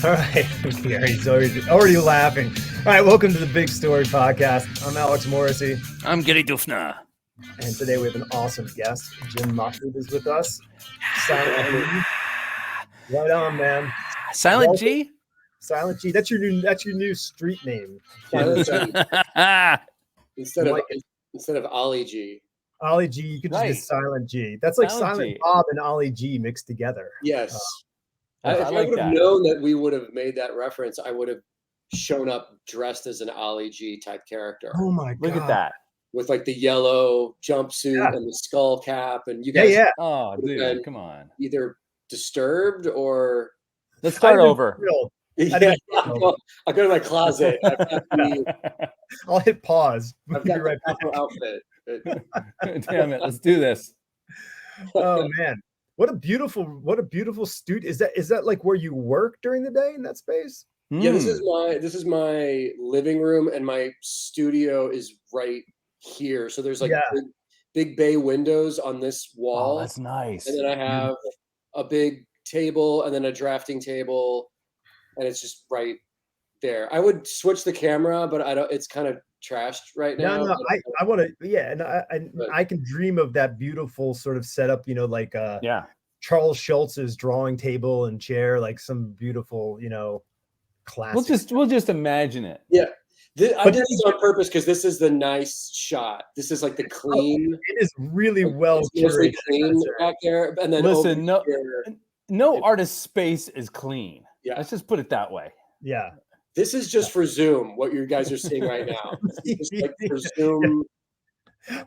All right. Yeah, he's already laughing. All right. Welcome to the Big Story Podcast. I'm Alex Morrissey. I'm Gary Dufna. And today we have an awesome guest. Jim MAHFOOD is with us. Silent G. Right on, man. Silent G? Silent G. That's your new street name. Silent G. Instead like of Ollie G. Ollie G, you could just be Silent G. That's like Silent Bob and Ollie G mixed together. Yes. I if I would have known that we would have made that reference, I would have shown up dressed as an Ollie G type character. Oh my God. Look at that. With like the yellow jumpsuit and the skull cap. And you guys Oh, dude, come on. Either disturbed or... Let's start over. Yeah, I'll go to my closet. I'll hit pause. I've got right back. Outfit. Damn it, let's do this. Oh man. What a beautiful studio. Is that like where you work during the day in that space? Yeah, this is my living room, and my studio is right here. So there's like big bay windows on this wall. Oh, that's nice. And then I have a big table and then a drafting table, and it's just right there. I would switch the camera, but I don't. It's kind of trashed right now. No, I want to. And I can dream of that beautiful sort of setup. Like Charles Schultz's drawing table and chair, like some beautiful, classic. We'll just imagine it. Yeah. I did this on purpose because this is the nice shot. This is like the clean. It is really well curated clean back there. And then listen, no artist space is clean. Yeah. Let's just put it that way. Yeah. This is just for Zoom, what you guys are seeing right now. It's like for Zoom.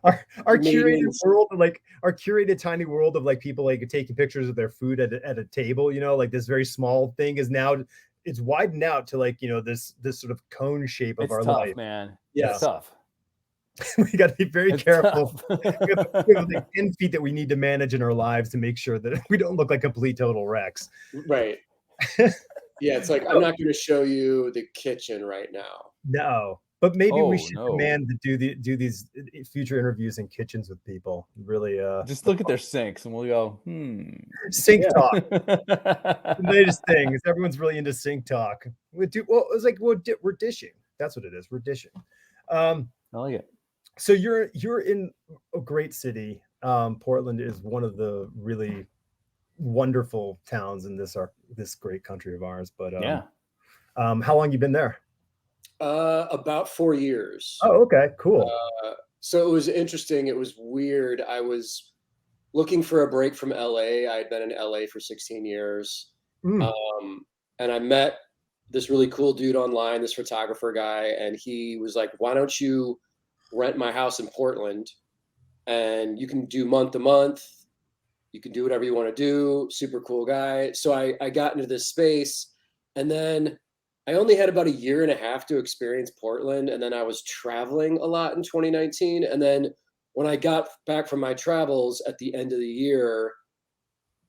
Our curated world, like our curated tiny world of like people like taking pictures of their food at a table, like this very small thing is now it's widened out to like this sort of cone shape of our life, man. Yeah, it's tough. We got to be very careful. we have like 10 feet that we need to manage in our lives to make sure that we don't look like complete total wrecks. Right. Yeah, it's like I'm not going to show you the kitchen right now. No, but maybe we should demand to do these future interviews in kitchens with people. Really, just look at their sinks, and we'll go, Sink talk. The latest thing is everyone's really into sink talk. We're dishing. That's what it is. We're dishing. I like it. So you're in a great city. Portland is one of the really wonderful towns in this great country of ours. But how long you been there? About 4 years. Oh, okay, cool. So it was interesting. It was weird. I was looking for a break from LA. I had been in LA for 16 years. And I met this really cool dude online, this photographer guy, and he was like, why don't you rent my house in Portland and you can do month to month. You can do whatever you want to do. Super cool guy. So I got into this space, and then I only had about a year and a half to experience Portland. And then I was traveling a lot in 2019. And then when I got back from my travels at the end of the year,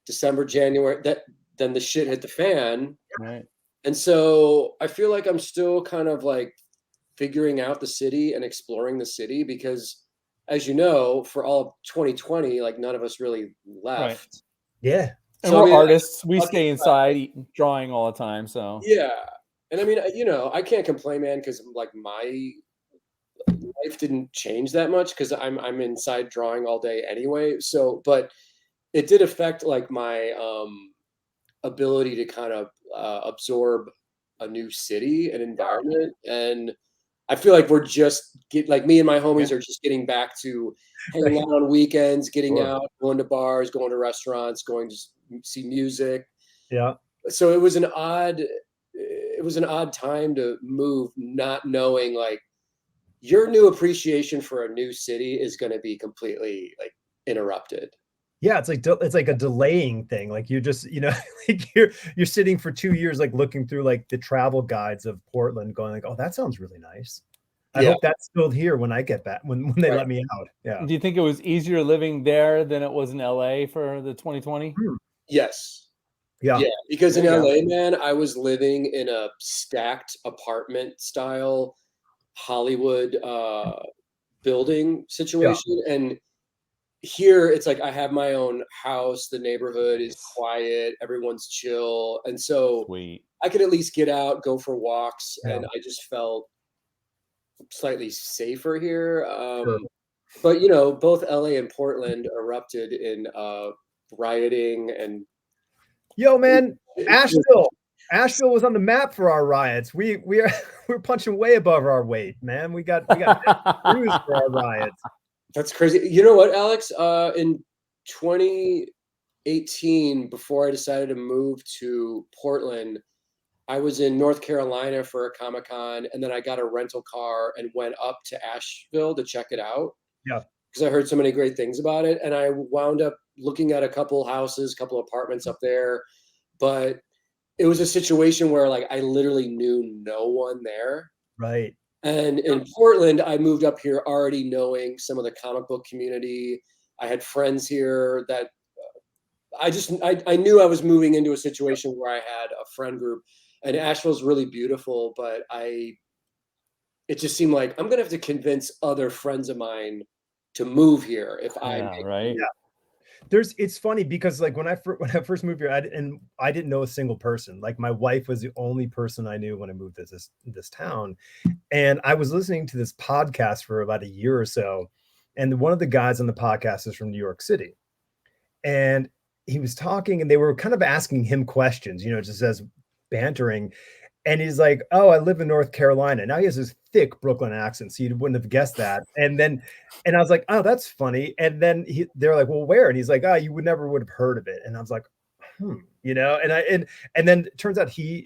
December, January, then the shit hit the fan. Right. And so I feel like I'm still kind of like figuring out the city and exploring the city because, as you know, for all of 2020, like none of us really left. Right. Yeah. And we're artists. We stay inside drawing all the time. So yeah. And I mean, I can't complain, man, because like my life didn't change that much because I'm inside drawing all day anyway. So, but it did affect like my ability to kind of absorb a new city and environment. And I feel like we're just me and my homies are just getting back to hanging out on weekends, getting out, going to bars, going to restaurants, going to see music. Yeah. So it was an odd time to move, not knowing like your new appreciation for a new city is going to be completely like interrupted. Yeah, it's like a delaying thing. Like you're just, like you're sitting for 2 years, like looking through like the travel guides of Portland, going like, oh, that sounds really nice. I hope that's still here when I get back, when they let me out. Yeah. Do you think it was easier living there than it was in LA for the 2020? Yes. Yeah. Yeah. Because in LA, man, I was living in a stacked apartment style Hollywood building situation. Yeah. And here it's like I have my own house, the neighborhood is quiet, everyone's chill. And so I could at least get out, go for walks, and I just felt slightly safer here. Sure. But you know, both LA and Portland erupted in rioting and Yo, man, Asheville was on the map for our riots. We're punching way above our weight, man. We got crews for our riots. That's crazy. You know what, Alex? In 2018, before I decided to move to Portland, I was in North Carolina for a Comic-Con, and then I got a rental car and went up to Asheville to check it out. Yeah. Because I heard so many great things about it. And I wound up looking at a couple houses, a couple apartments up there. But it was a situation where like I literally knew no one there. Right. And in Portland, I moved up here already knowing some of the comic book community. I had friends here that I knew I was moving into a situation where I had a friend group. And Asheville's really beautiful, but it just seemed like I'm gonna have to convince other friends of mine to move here if right. Yeah. It's funny because like when I first moved here, I didn't know a single person. Like my wife was the only person I knew when I moved to this town. And I was listening to this podcast for about a year or so. And one of the guys on the podcast is from New York City. And he was talking and they were kind of asking him questions, just as bantering. And he's like, "Oh, I live in North Carolina." Now he has this thick Brooklyn accent, so you wouldn't have guessed that. And I was like, "Oh, that's funny." And then they're like, "Well, where?" And he's like, "Oh, you would have heard of it." And I was like, And then it turns out he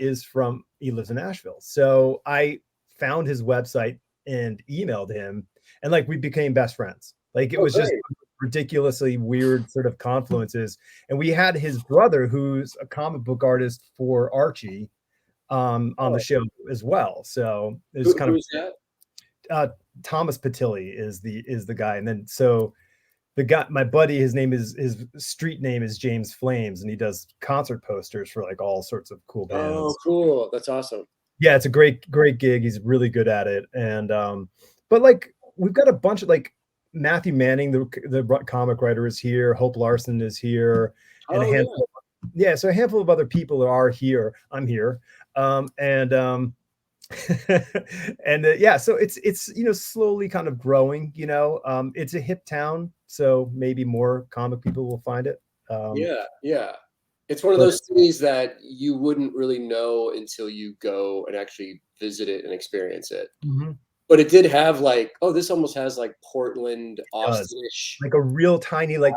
lives in Nashville. So I found his website and emailed him, and like we became best friends. Like it was just ridiculously weird sort of confluences. And we had his brother, who's a comic book artist for Archie, on the show as well. So it was kind of that? Thomas Patilli is the guy. And then so the guy, my buddy, his street name is James Flames, and he does concert posters for like all sorts of cool bands. Oh, cool. That's awesome. Yeah, it's a great gig. He's really good at it. And but like we've got a bunch of like Matthew Manning, the comic writer, is here. Hope Larson is here. And a handful so a handful of other people are here. I'm here. So it's slowly kind of growing. It's a hip town, so maybe more comic people will find it. It's one of those cities that you wouldn't really know until you go and actually visit it and experience it. Mm-hmm. But it did have like, this almost has like Portland, Austin-ish, like a real tiny, like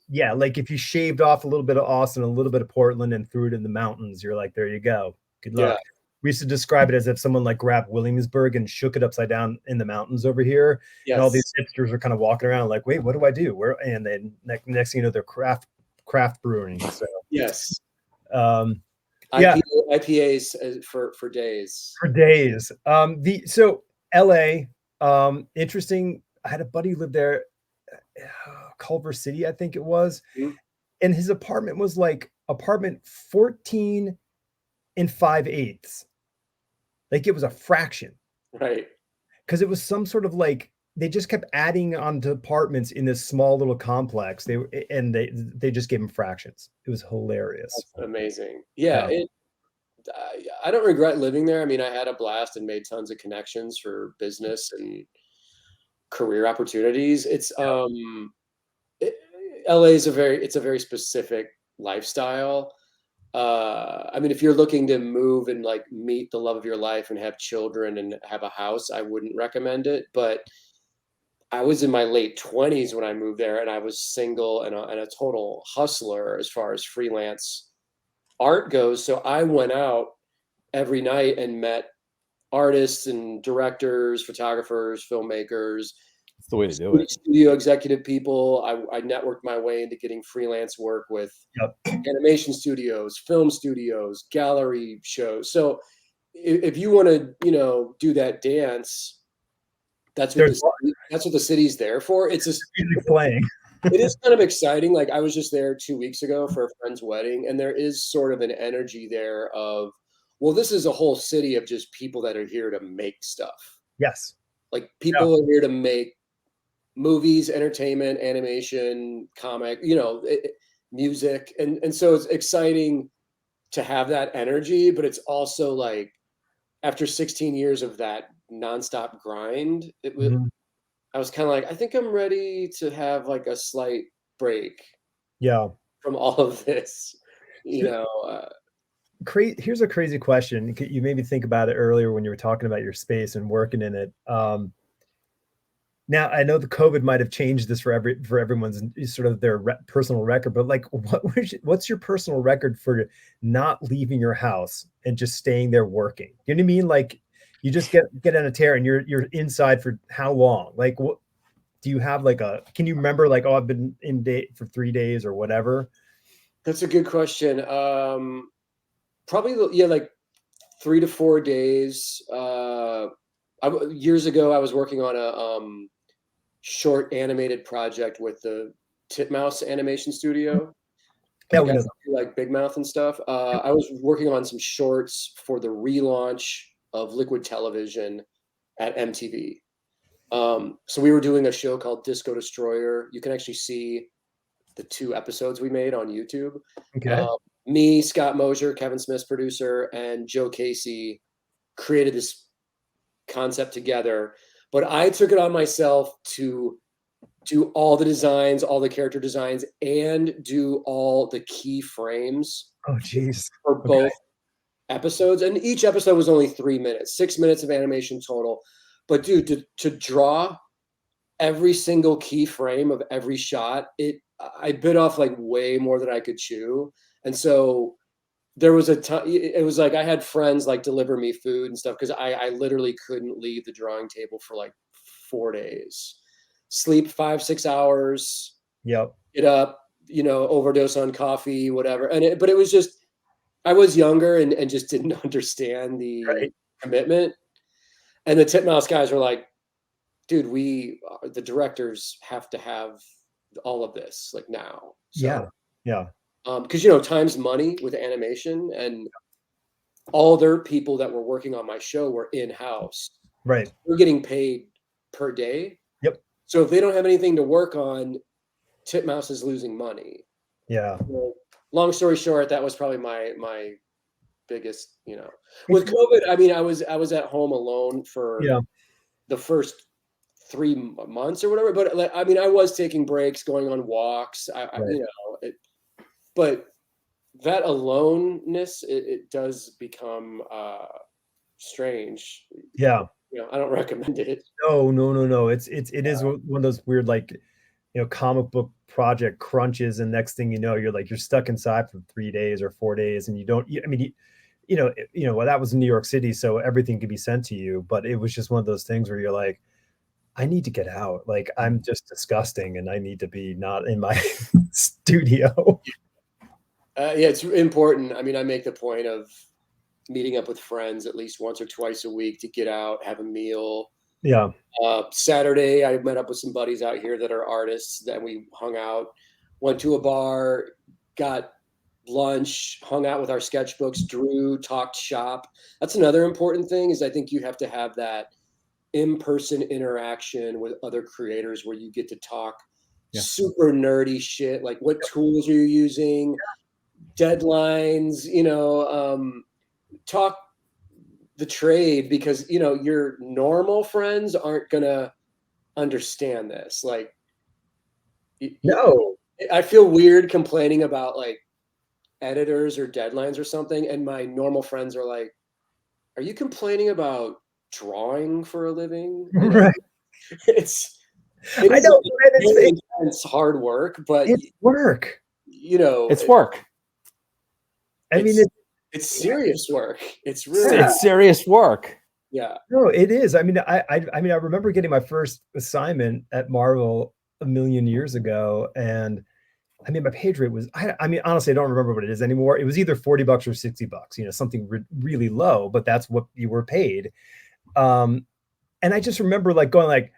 if you shaved off a little bit of Austin, a little bit of Portland, and threw it in the mountains, you're like, there you go. Good luck. Yeah. We used to describe it as if someone like grabbed Williamsburg and shook it upside down in the mountains over here. Yes. And all these hipsters are kind of walking around like, wait, what do I do? And then next thing you know, they're craft brewing. So yes. IPAs for days. For days. So LA, interesting. I had a buddy who lived there, Culver City, I think it was. Mm-hmm. And his apartment was like apartment 14 and 5/8. Like it was a fraction. Right. Because it was some sort of like, they just kept adding on to apartments in this small little complex. They just gave them fractions. It was hilarious. That's amazing. Yeah. I don't regret living there. I mean, I had a blast and made tons of connections for business and career opportunities. It's LA is a very specific lifestyle. I mean, if you're looking to move and like meet the love of your life and have children and have a house, I wouldn't recommend it. But I was in my late 20s when I moved there, and I was single and a total hustler as far as freelance art goes. So I went out every night and met artists and directors, photographers, filmmakers. That's the way to do it. Studio executive people. I networked my way into getting freelance work with animation studios, film studios, gallery shows. So if you want to, do that dance, that's what the city's there for. It's just playing. It is kind of exciting. Like I was just there 2 weeks ago for a friend's wedding, and there is sort of an energy there of, well, this is a whole city of just people that are here to make stuff. Yes. Like people are here to make movies, entertainment, animation, comic, music. And so it's exciting to have that energy, but it's also like after 16 years of that nonstop grind, I was kind of like, I think I'm ready to have like a slight break. Yeah. From all of this, Here's a crazy question. You made me think about it earlier when you were talking about your space and working in it. Now I know the COVID might have changed this for everyone's sort of their personal record, but like, what's your personal record for not leaving your house and just staying there working? You know what I mean? Like, you just get on a tear and you're inside for how long? Like, what do you have? Like can you remember? Like, oh, I've been in for 3 days or whatever. That's a good question. Probably, yeah, like 3 to 4 days. Years ago, I was working on a short animated project with the Titmouse animation studio. Yeah, we know. Like Big Mouth and stuff. I was working on some shorts for the relaunch of Liquid Television at MTV. So we were doing a show called Disco Destroyer. You can actually see the 2 episodes we made on YouTube. Okay. Me, Scott Mosier, Kevin Smith's producer, and Joe Casey created this concept together. But I took it on myself to do all the designs, all the character designs, and do all the key frames. Oh, geez. For both episodes. And each episode was only 3 minutes, 6 minutes of animation total. But dude, to draw every single key frame of every shot, I bit off like way more than I could chew. And so there was a time, it was like I had friends like deliver me food and stuff because I literally couldn't leave the drawing table for like 4 days. Sleep 5-6 hours. Yep. Get up, overdose on coffee, whatever. But it was just, I was younger and just didn't understand the commitment. And the Titmouse guys were like, dude, the directors have to have all of this like now. So, yeah. Because time's money with animation, and all their people that were working on my show were in-house. Right. We're getting paid per day. Yep. So if they don't have anything to work on, Titmouse is losing money. Yeah. So, long story short, that was probably my biggest, with COVID. I mean, I was at home alone for the first 3 months or whatever. But like, I mean, I was taking breaks, going on walks. But that aloneness, it does become strange. Yeah. I don't recommend it. No. It is one of those weird, like, comic book project crunches, and next thing you know, you're stuck inside for 3 days or 4 days, and you don't. I mean, well, that was in New York City, so everything could be sent to you. But it was just one of those things where you're like, I need to get out. Like, I'm just disgusting, and I need to be not in my studio. Yeah, it's important. I mean, I make the point of meeting up with friends at least once or twice a week to get out, have a meal. Yeah. Saturday, I met up with some buddies out here that are artists. Then we hung out, went to a bar, got lunch, hung out with our sketchbooks, drew, talked shop. That's another important thing, is I think you have to have that in-person interaction with other creators where you get to talk super nerdy shit, like what tools are you using, deadlines, talk the trade, because your normal friends aren't gonna understand this. Like, I feel weird complaining about like editors or deadlines or something, and my normal friends are like, are you complaining about drawing for a living? Right. It's hard work, but it's work. It's work. I mean, it's serious work. It's serious work. Yeah. No, it is. I mean, I remember getting my first assignment at Marvel a million years ago, and I mean, my page rate was, I mean, honestly, I don't remember what it is anymore. It was either $40 or $60, something really low, but that's what you were paid. And I just remember like going like,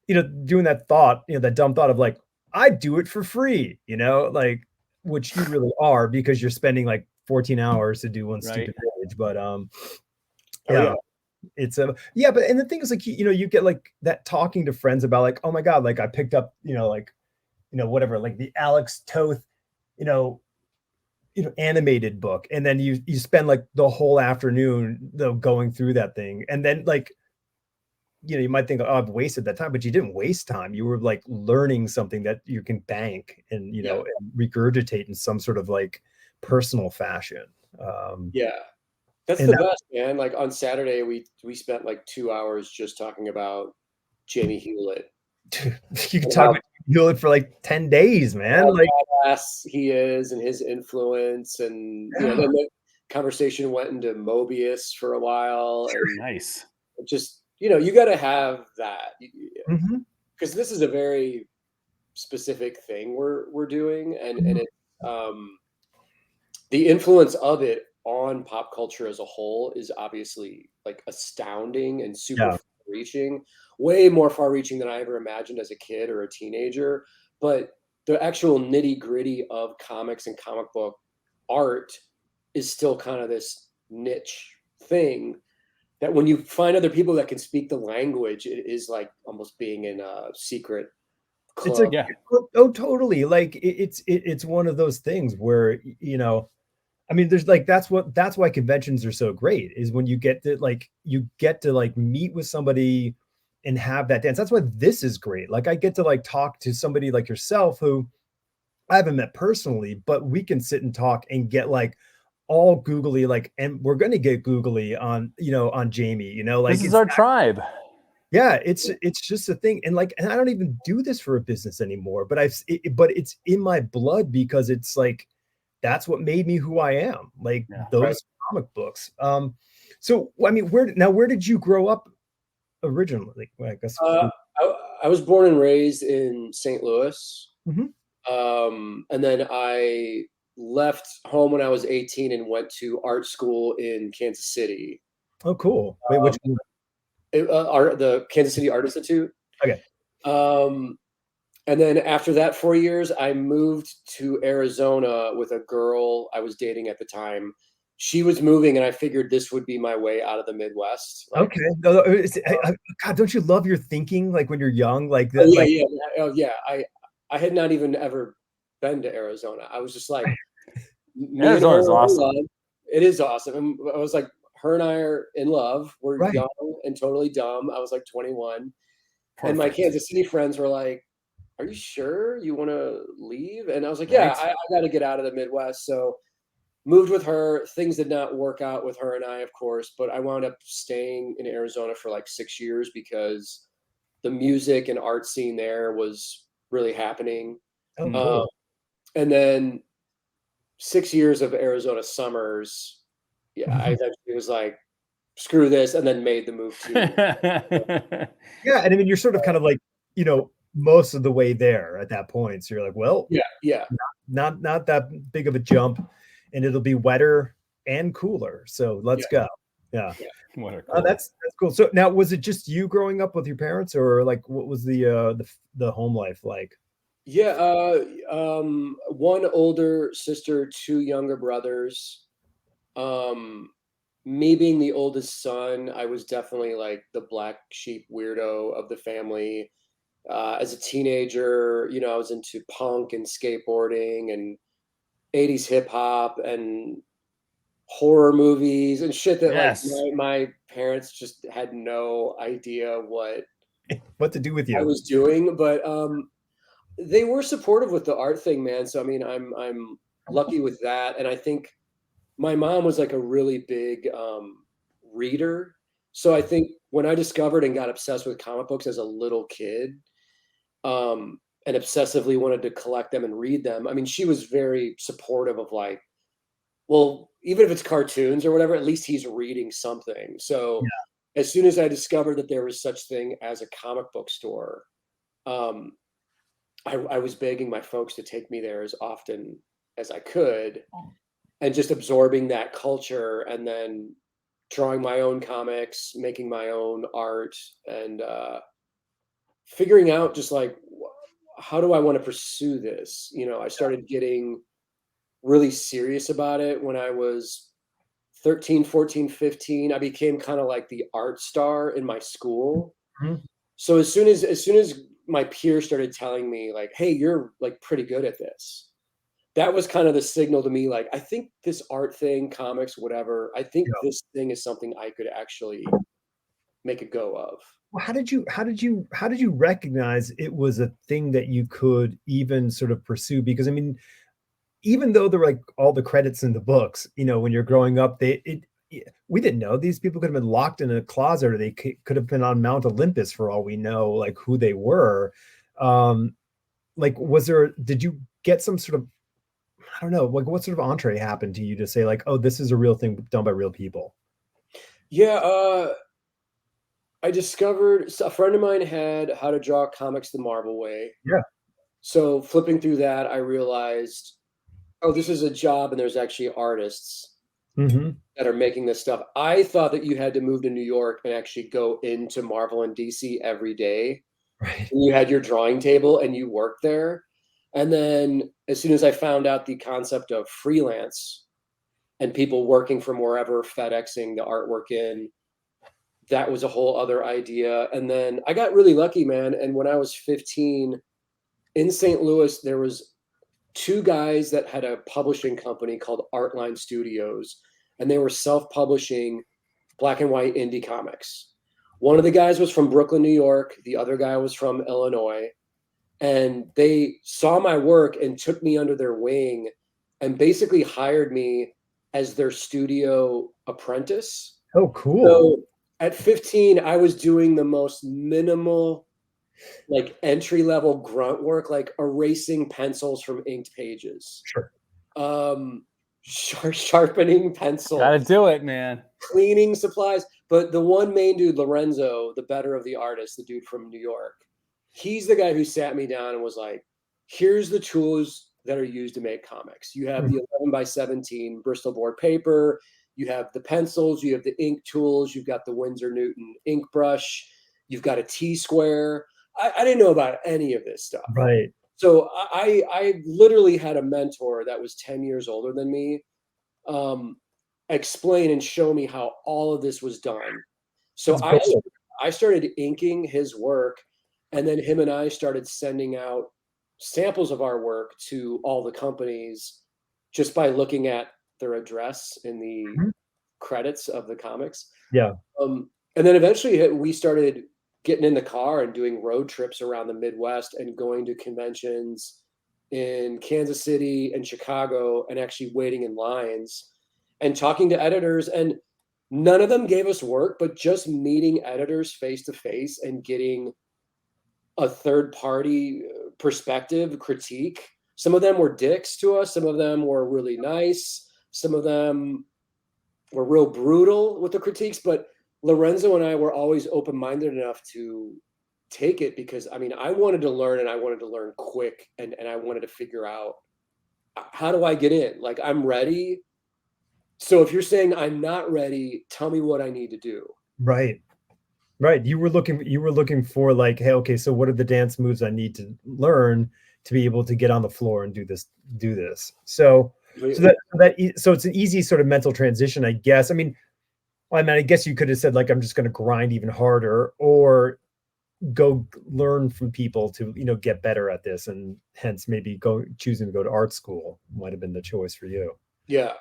doing that thought, that dumb thought of like, I'd do it for free, like, which you really are, because you're spending like 14 hours to do one stupid page. But it's but and the thing is, like, you get like that talking to friends about like, oh my God, like I picked up, whatever, like the Alex Toth, animated book, and then you spend like the whole afternoon going through that thing, and then like you might think, oh, I've wasted that time, but you didn't waste time. You were like learning something that you can bank and and regurgitate in some sort of like personal fashion. That's the best, man. Like on Saturday we spent like 2 hours just talking about Jamie Hewlett. You can talk about Hewlett for like 10 days, man. How like badass he is and his influence, and then the conversation went into Mobius for a while. And nice. Just you got to have that, because this is a very specific thing we're doing, and it the influence of it on pop culture as a whole is obviously like astounding and super far-reaching, way more far-reaching than I ever imagined as a kid or a teenager. But the actual nitty-gritty of comics and comic book art is still kind of this niche thing that when you find other people that can speak the language, it is like almost being in a secret club. It's oh, totally. Like it's one of those things where I mean, there's like that's why conventions are so great, is when you get to meet with somebody and have that dance. That's why this is great. Like I get to like talk to somebody like yourself who I haven't met personally, but we can sit and talk and get like all googly, like, and we're going to get googly on on Jamie, like this is our tribe. Yeah, it's just a thing. And like, and I don't even do this for a business anymore, but but it's in my blood, because it's like that's what made me who I am, like those comic books. So I mean, where did you grow up originally? Well, I guess I was born and raised in St. Louis. And then I left home when I was 18 and went to art school in Kansas City. Oh, cool. Wait, which the Kansas City Art Institute. Okay. And then after that 4 years, I moved to Arizona with a girl I was dating at the time. She was moving, and I figured this would be my way out of the Midwest. Like, okay. No, God, don't you love your thinking, like when you're young? Like that. I had not even ever been to Arizona. I was just like, Arizona is awesome. It is awesome. And I was like, her and I are in love. We're young and totally dumb. I was like 21. Perfect. And my Kansas City friends were like, are you sure you want to leave? And I was like, yeah, I got to get out of the Midwest. So moved with her. Things did not work out with her and I, of course, but I wound up staying in Arizona for like 6 years because the music and art scene there was really happening. Oh, cool. And then 6 years of Arizona summers. Yeah, I eventually was like, screw this, and then made the move to. Yeah, and I mean, you're sort of kind of like, most of the way there at that point. So you're like, well, not that big of a jump, and it'll be wetter and cooler. So let's go. Yeah. That's cool. So now, was it just you growing up with your parents, or like what was the home life like? Yeah, one older sister, two younger brothers. Me being the oldest son, I was definitely like the black sheep weirdo of the family. As a teenager, I was into punk and skateboarding and 80s hip hop and horror movies and shit that like my parents just had no idea what to do with you. I was doing, but they were supportive with the art thing, man. So I mean, I'm lucky with that, and I think my mom was like a really big reader. So I think when I discovered and got obsessed with comic books as a little kid, and obsessively wanted to collect them and read them, I mean, she was very supportive of like, well, even if it's cartoons or whatever, at least he's reading something. So as soon as I discovered that there was such thing as a comic book store, I was begging my folks to take me there as often as I could, and just absorbing that culture, and then drawing my own comics, making my own art, and figuring out just like, how do I want to pursue this? I started getting really serious about it when I was 13, 14, 15. I became kind of like the art star in my school. So as soon as my peers started telling me like, hey, you're like pretty good at this, that was kind of the signal to me, like, I think this art thing, comics, whatever, I think Yeah. this thing is something I could actually make a go of. Well, how did you recognize it was a thing that you could even sort of pursue? Because I mean, even though there were like all the credits in the books, when you're growing up, we didn't know these people could have been locked in a closet, or they could have been on Mount Olympus for all we know, like who they were. Like, did you get some sort of, I don't know, like what sort of entree happened to you to say like, oh, this is a real thing done by real people? Yeah, I discovered a friend of mine had How to Draw Comics the Marvel Way. Yeah. So flipping through that, I realized, oh, this is a job, and there's actually artists that are making this stuff. I thought that you had to move to New York and actually go into Marvel and DC every day. Right. And you had your drawing table and you worked there. And then as soon as I found out the concept of freelance and people working from wherever, FedExing the artwork in, that was a whole other idea. And then I got really lucky, man. And when I was 15 in St. Louis, there was two guys that had a publishing company called Artline Studios, and they were self-publishing black and white indie comics. One of the guys was from Brooklyn, New York. The other guy was from Illinois. And they saw my work and took me under their wing and basically hired me as their studio apprentice. Oh, cool. So at 15, I was doing the most minimal, like entry-level grunt work, like erasing pencils from inked pages. Sure. Sharpening pencils. Gotta do it, man. Cleaning supplies. But the one main dude, Lorenzo, the better of the artists, the dude from New York, he's the guy who sat me down and was like, here's the tools that are used to make comics. You have the 11 by 17 Bristol board paper. You have the pencils. You have the ink tools. You've got the Winsor Newton ink brush. You've got a T-square. I didn't know about any of this stuff. Right. So I literally had a mentor that was 10 years older than me explain and show me how all of this was done. So I started inking his work, and then him and I started sending out samples of our work to all the companies just by looking at their address in the credits of the comics. Yeah. And then eventually we started getting in the car and doing road trips around the Midwest and going to conventions in Kansas City and Chicago and actually waiting in lines and talking to editors. And none of them gave us work, but just meeting editors face to face and getting a third party perspective, critique. Some of them were dicks to us. Some of them were really nice. Some of them were real brutal with the critiques, but Lorenzo and I were always open-minded enough to take it because, I mean, I wanted to learn, and I wanted to learn quick, and I wanted to figure out, how do I get in? Like, I'm ready. So if you're saying I'm not ready, tell me what I need to do. Right. Right. You were looking for like, hey, okay, so what are the dance moves I need to learn to be able to get on the floor and do this. So it's an easy sort of mental transition, I guess. I guess you could have said like, I'm just going to grind even harder, or go learn from people to, get better at this. And hence maybe choosing to go to art school might've been the choice for you. Yeah.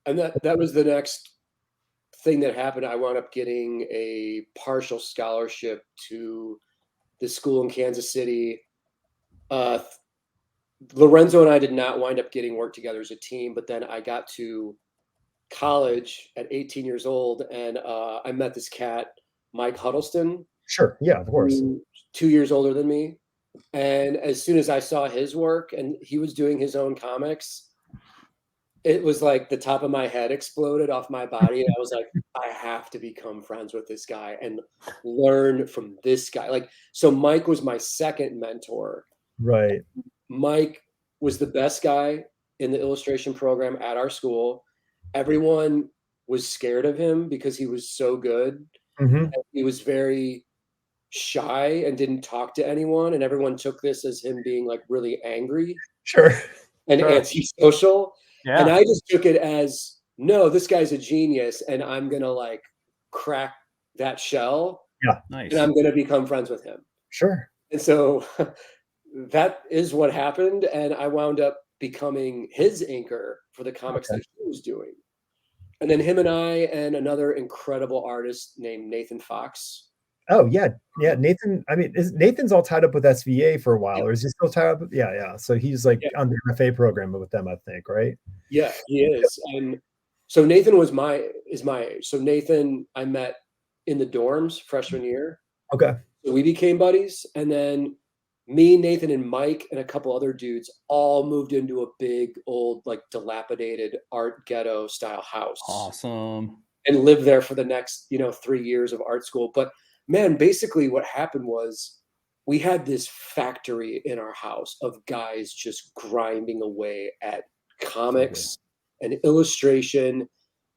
And that was the next thing that happened. I wound up getting a partial scholarship to the school in Kansas City. Lorenzo and I did not wind up getting work together as a team, but then I got to college at 18 years old, and I met this cat, Mike Huddleston. Sure. Yeah, of course. 2 years older than me. And as soon as I saw his work and he was doing his own comics, it was like the top of my head exploded off my body. And I was like, I have to become friends with this guy and learn from this guy. Like, so Mike was my second mentor. Right. Mike was the best guy in the illustration program at our school. Everyone was scared of him because he was so good. And he was very shy and didn't talk to anyone. And everyone took this as him being like really angry. Sure. And antisocial. Yeah. And I just took it as, no, this guy's a genius, and I'm going to like crack that shell. Yeah. Nice. And I'm going to become friends with him. Sure. And so that is what happened. And I wound up becoming his inker for the comics that he was doing. And then him and I and another incredible artist named Nathan Fox. Oh yeah. Nathan. I mean, Nathan's all tied up with SVA for a while, or is he still tied up? Yeah. So he's like on the MFA program with them, I think, right? Yeah, he is. And so Nathan is my age. So Nathan, I met in the dorms freshman year. Okay. So we became buddies, and then me, Nathan, and Mike, and a couple other dudes all moved into a big, old, like dilapidated art ghetto style house. Awesome. And lived there for the next, 3 years of art school. But man, basically what happened was we had this factory in our house of guys just grinding away at comics and illustration,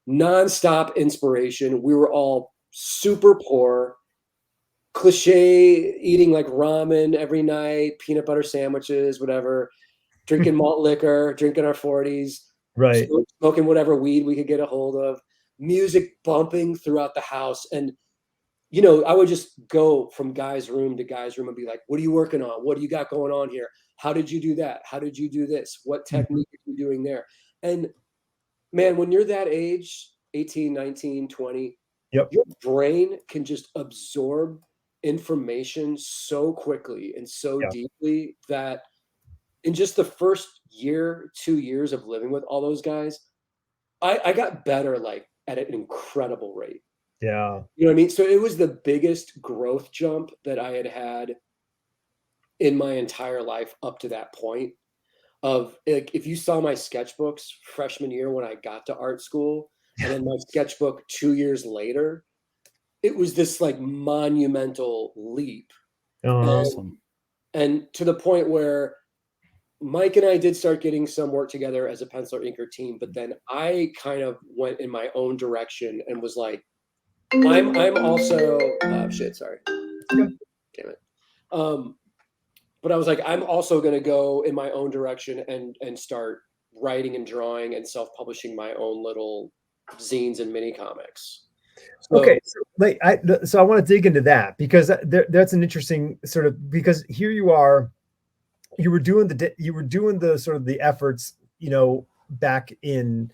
nonstop inspiration. We were all super poor, cliche, eating like ramen every night, peanut butter sandwiches, whatever, drinking malt liquor, drinking our 40s, right, smoking whatever weed we could get a hold of, music bumping throughout the house. And, I would just go from guy's room to guy's room and be like, what are you working on? What do you got going on here? How did you do that? How did you do this? What technique are you doing there? And man, when you're that age, 18, 19, 20, your brain can just absorb information so quickly and so deeply that in just the first year, 2 years of living with all those guys, I got better like at an incredible rate. Yeah. You know what I mean? So it was the biggest growth jump that I had in my entire life up to that point. Of like, if you saw my sketchbooks freshman year when I got to art school, and then my sketchbook 2 years later, it was this like monumental leap. Awesome. And to the point where Mike and I did start getting some work together as a penciler inker team, but then I kind of went in my own direction and was like, I'm also sorry. Damn it. But I was like, I'm also going to go in my own direction and start writing and drawing and self-publishing my own little zines and mini comics. Okay, so I want to dig into that because that's an interesting sort of, because here you are, you were doing the sort of the efforts, back in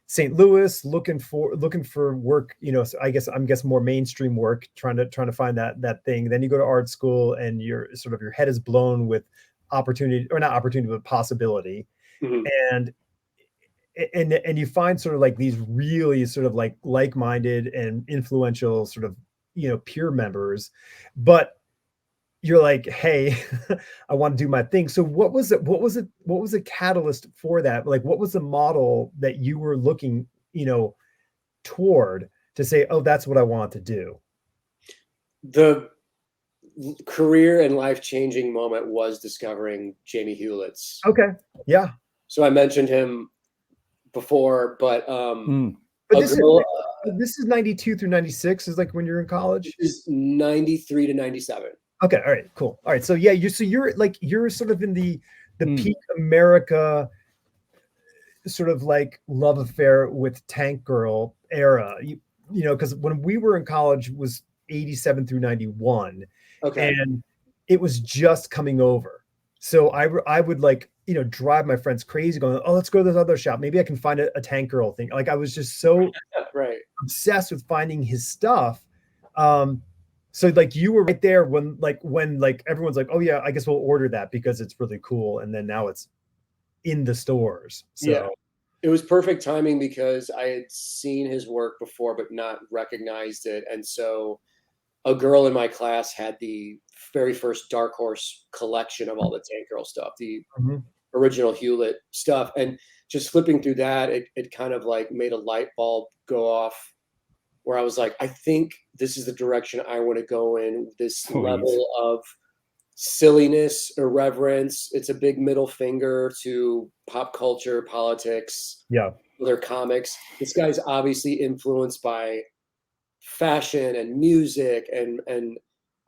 St. Louis, looking for work, so I guess more mainstream work, trying to find that thing. Then you go to art school and your head is blown with opportunity, or not opportunity, but possibility. And you find sort of like these really sort of like-minded and influential sort of, peer members, but you're like, hey, I want to do my thing. So what was the catalyst for that? Like, what was the model that you were looking, toward to say, oh, that's what I want to do? The career and life-changing moment was discovering Jamie Hewlett's. Okay. Yeah. So I mentioned him before, but this is 92 through 96 is like when you're in college? Is 93 to 97. Okay. All right, cool. All right. So yeah, you're sort of in the peak America sort of like love affair with Tank Girl era, because when we were in college was 87 through 91. Okay. And it was just coming over. So I would like, drive my friends crazy going, oh, let's go to this other shop. Maybe I can find a Tank Girl thing. Like I was just so obsessed with finding his stuff. So like you were right there when everyone's like, oh yeah, I guess we'll order that because it's really cool. And then now it's in the stores. So yeah, it was perfect timing because I had seen his work before, but not recognized it. And so a girl in my class had the very first Dark Horse collection of all the Tank Girl stuff, the original Hewlett stuff. And just flipping through that, it kind of like made a light bulb go off where I was like, I think this is the direction I want to go in, this level of silliness, irreverence. It's a big middle finger to pop culture, politics, other comics. This guy's obviously influenced by fashion and music and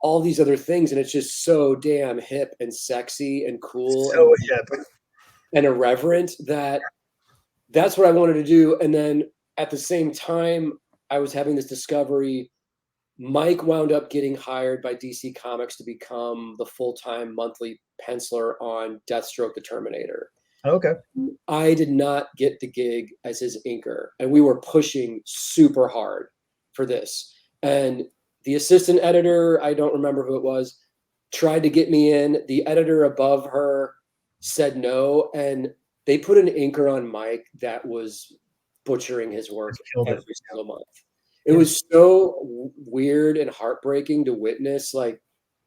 all these other things. And it's just so damn hip and sexy and cool and irreverent that's what I wanted to do. And then at the same time, I was having this discovery. Mike wound up getting hired by DC Comics to become the full-time monthly penciler on Deathstroke the Terminator. Okay. I did not get the gig as his inker, and we were pushing super hard for this. And the assistant editor, I don't remember who it was, tried to get me in. The editor above her said no, and they put an inker on Mike that was butchering his work every single month. It was so weird and heartbreaking to witness. Like,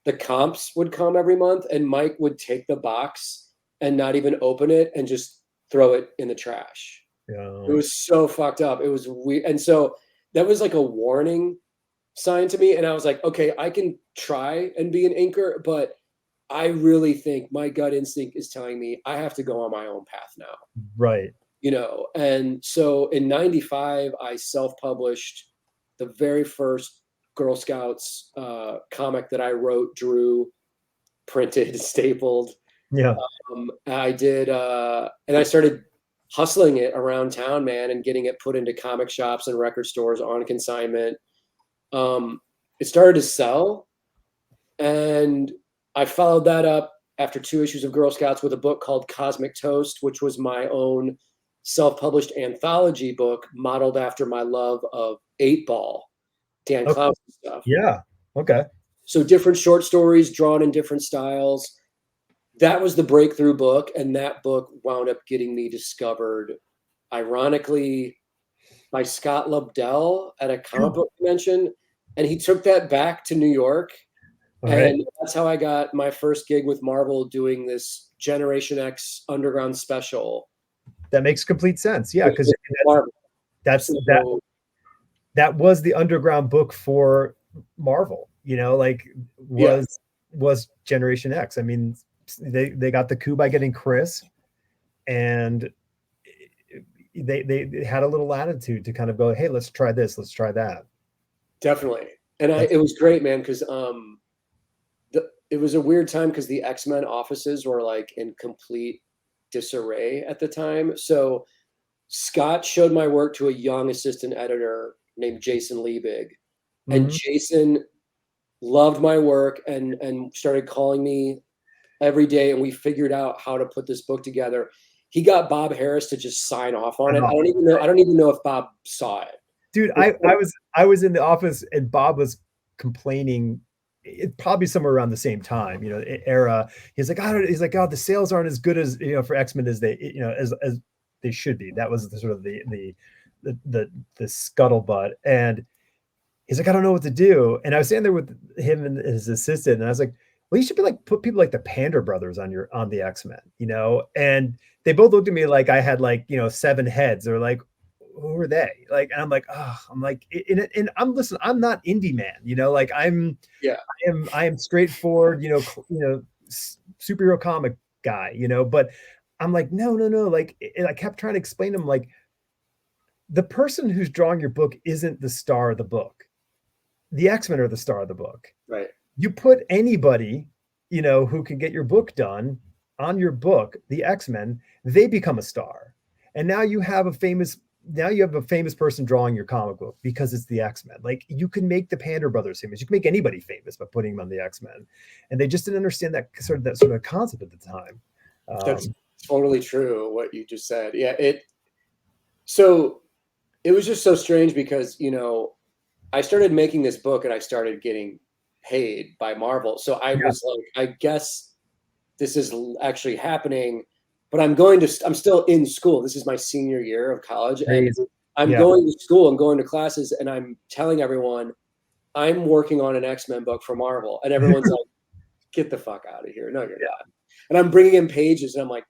the comps would come every month, and Mike would take the box and not even open it and just throw it in the trash. Yeah. It was so fucked up. It was weird. And so that was like a warning sign to me. And I was like, okay, I can try and be an inker, but I really think my gut instinct is telling me I have to go on my own path now. Right. You know, and so in 95, I self-published the very first Girl Scouts comic that I wrote, drew, printed, stapled. Yeah. I did, and I started hustling it around town, man, and getting it put into comic shops and record stores on consignment. It started to sell, and I followed that up after 2 issues of Girl Scouts with a book called Cosmic Toast, which was my own self-published anthology book modeled after my love of 8-Ball, Dan Clowes stuff. Yeah. Okay. So different short stories drawn in different styles. That was the breakthrough book, and that book wound up getting me discovered, ironically, by Scott Lobdell at a comic book convention, and he took that back to New York, and that's how I got my first gig with Marvel, doing this Generation X Underground special. That makes complete sense. Yeah, because that was the underground book for Marvel. You know, like was Generation X. I mean, they got the coup by getting Chris, and they had a little latitude to kind of go, hey, let's try this, let's try that. Definitely. And it was great, man, because it was a weird time because the X-Men offices were like in complete disarray at the time. So Scott showed my work to a young assistant editor named Jason Liebig, and Jason loved my work and started calling me every day, and we figured out how to put this book together. He got Bob Harris to just sign off on it. I don't even know if Bob saw it. Dude, I was in the office and Bob was complaining, probably somewhere around the same time, you know, era. He's like, oh, the sales aren't as good as, you know, for X-Men as they, you know, as they should be. That was the sort of the scuttlebutt. And he's like, I don't know what to do. And I was standing there with him and his assistant, and I was like, well, you should be like, put people like the Pander brothers on the X-Men, you know? And they both looked at me like I had, like, you know, 7 heads. They're like, who are they? Like, and I'm like, oh, I'm like, and listen, I'm not indie man, you know, like I am straightforward, you know, superhero comic guy, you know, but I'm like, no. Like, and I kept trying to explain to him, like, the person who's drawing your book isn't the star of the book. The X-Men are the star of the book. Right. You put anybody, you know, who can get your book done on your book, the X-Men, they become a star. And now you have a famous person drawing your comic book because it's the X-Men. Like, you can make the Pander brothers famous. You can make anybody famous by putting them on the X-Men. And they just didn't understand that sort of concept at the time. That's totally true, what you just said. Yeah. So it was just so strange because, you know, I started making this book and I started getting paid by Marvel. So I was like, I guess this is actually happening, but I'm still in school. This is my senior year of college, and I'm going to school and going to classes, and I'm telling everyone I'm working on an X-Men book for Marvel, and everyone's like, get the fuck out of here. No, you're not. And I'm bringing in pages, and I'm like,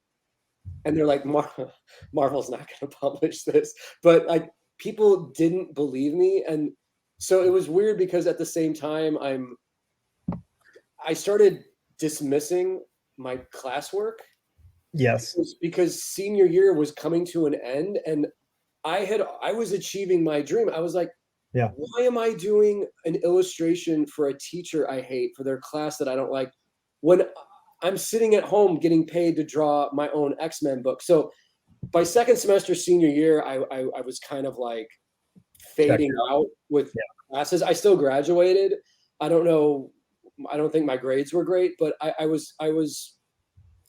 and they're like, Marvel's not going to publish this, but like, people didn't believe me. And so it was weird because at the same time, I started dismissing my classwork. Yes. Because senior year was coming to an end, and I was achieving my dream. I was like, why am I doing an illustration for a teacher I hate for their class that I don't like, when I'm sitting at home getting paid to draw my own X-Men book? So by second semester senior year, I was kind of like fading out with classes. I still graduated. I don't think my grades were great, but I was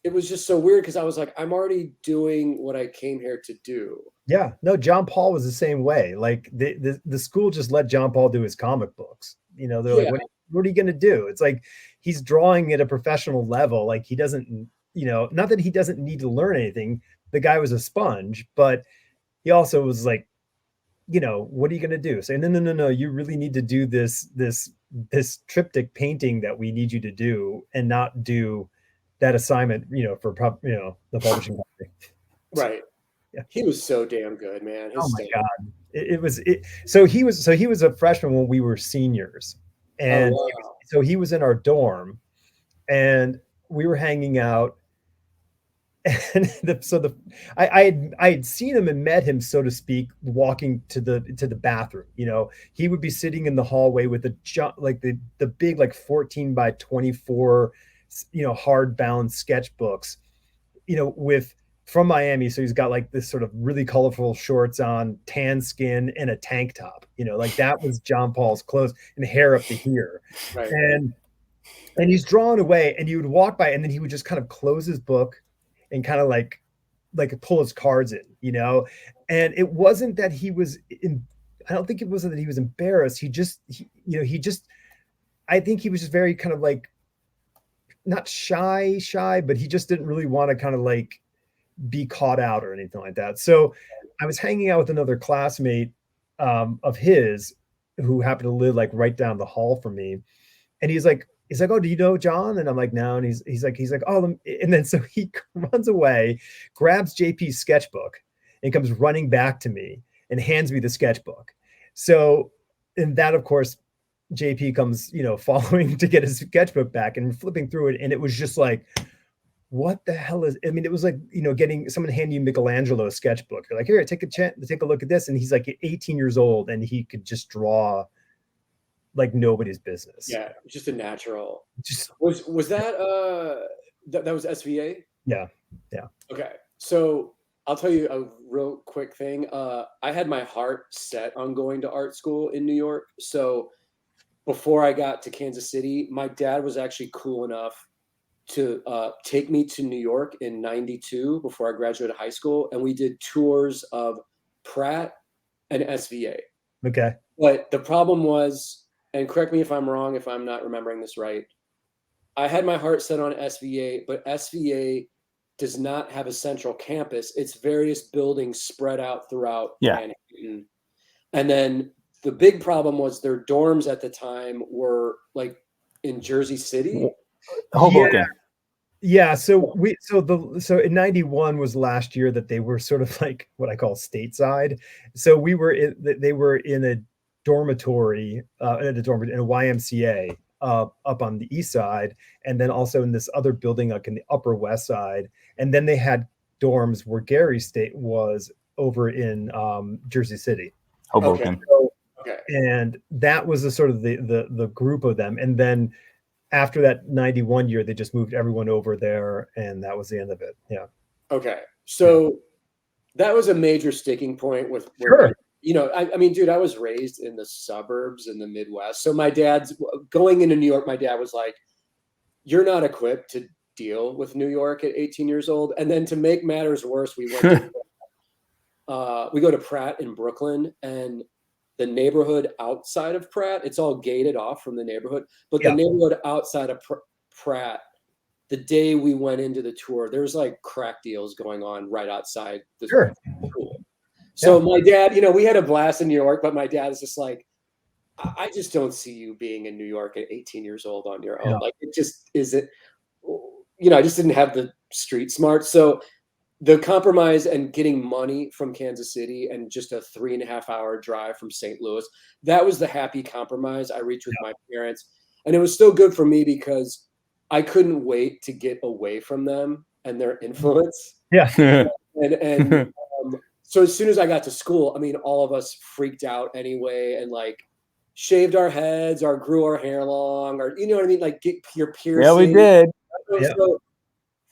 it was just so weird because I was like, I'm already doing what I came here to do. Yeah, no, John Paul was the same way. Like the school just let John Paul do his comic books. You know, they're like, what are you going to do? It's like he's drawing at a professional level. Like he doesn't, you know, not that he doesn't need to learn anything. The guy was a sponge, but he also was like, you know, what are you going to do? Say, no, you really need to do this triptych painting that we need you to do, and not do that assignment, you know, for the publishing company. Right. Yeah. He was so damn good, man. Oh my God. So he was a freshman when we were seniors. And so he was in our dorm, and we were hanging out. And I had seen him and met him, so to speak, walking to the bathroom. You know, he would be sitting in the hallway with the big, like 14 by 24, you know, hardbound sketchbooks, you know, from Miami. So he's got like this sort of really colorful shorts on, tan skin, and a tank top, you know, like that was John Paul's clothes, and hair up to here. Right. And he's drawn away, and you would walk by, and then he would just kind of close his book and kind of like pull his cards in, you know. And it wasn't that he was I don't think it was that he was embarrassed. I think he was just very kind of like, not shy, but he just didn't really want to kind of like be caught out or anything like that. So I was hanging out with another classmate of his who happened to live like right down the hall from me. And he's like, oh, do you know John? And I'm like, no. And he's like, oh, and then so he runs away, grabs JP's sketchbook, and comes running back to me and hands me the sketchbook. So, and that, of course, JP comes, you know, following to get his sketchbook back and flipping through it. And it was just like, what the hell I mean, it was like, you know, getting someone hand you Michelangelo's sketchbook. You're like, here, take a look at this. And he's like 18 years old, and he could just draw like nobody's business. Yeah, just a natural. Was that that was SVA? Yeah. Okay, so I'll tell you a real quick thing. I had my heart set on going to art school in New York. So before I got to Kansas City, my dad was actually cool enough to take me to New York in '92 before I graduated high school, and we did tours of Pratt and SVA. Okay. But the problem was, and correct me if I'm wrong, if I'm not remembering this right, I had my heart set on SVA, but SVA does not have a central campus. It's various buildings spread out throughout Manhattan. And then the big problem was their dorms at the time were like in Jersey City. Hoboken. Yeah. So in '91 was last year that they were sort of like what I call stateside. So they were in a dormitory, in a YMCA up on the east side, and then also in this other building like in the Upper West Side. And then they had dorms where Gary State was over in Jersey City. Hoboken. Okay. And that was the sort of the group of them. And then after that '91 year, they just moved everyone over there, and that was the end of it. Yeah. Okay. So that was a major sticking point with sure. You know, I mean, dude, I was raised in the suburbs in the Midwest. So my dad's going into New York. My dad was like, you're not equipped to deal with New York at 18 years old. And then to make matters worse, we went we go to Pratt in Brooklyn, and the neighborhood outside of Pratt, it's all gated off from the neighborhood. But the neighborhood outside of Pratt, the day we went into the tour, there was like crack deals going on right outside the school. So my dad, you know, we had a blast in New York, but my dad is just like, I just don't see you being in New York at 18 years old on your own. Yeah. Like it just isn't, you know, I just didn't have the street smart. So the compromise and getting money from Kansas City and just a 3.5 hour drive from St. Louis, that was the happy compromise I reached with my parents. And it was still good for me because I couldn't wait to get away from them and their influence. Yeah. and so as soon as I got to school, I mean, all of us freaked out anyway, and like shaved our heads or grew our hair long, or you know what I mean? Like get your piercing. Yeah, we did. So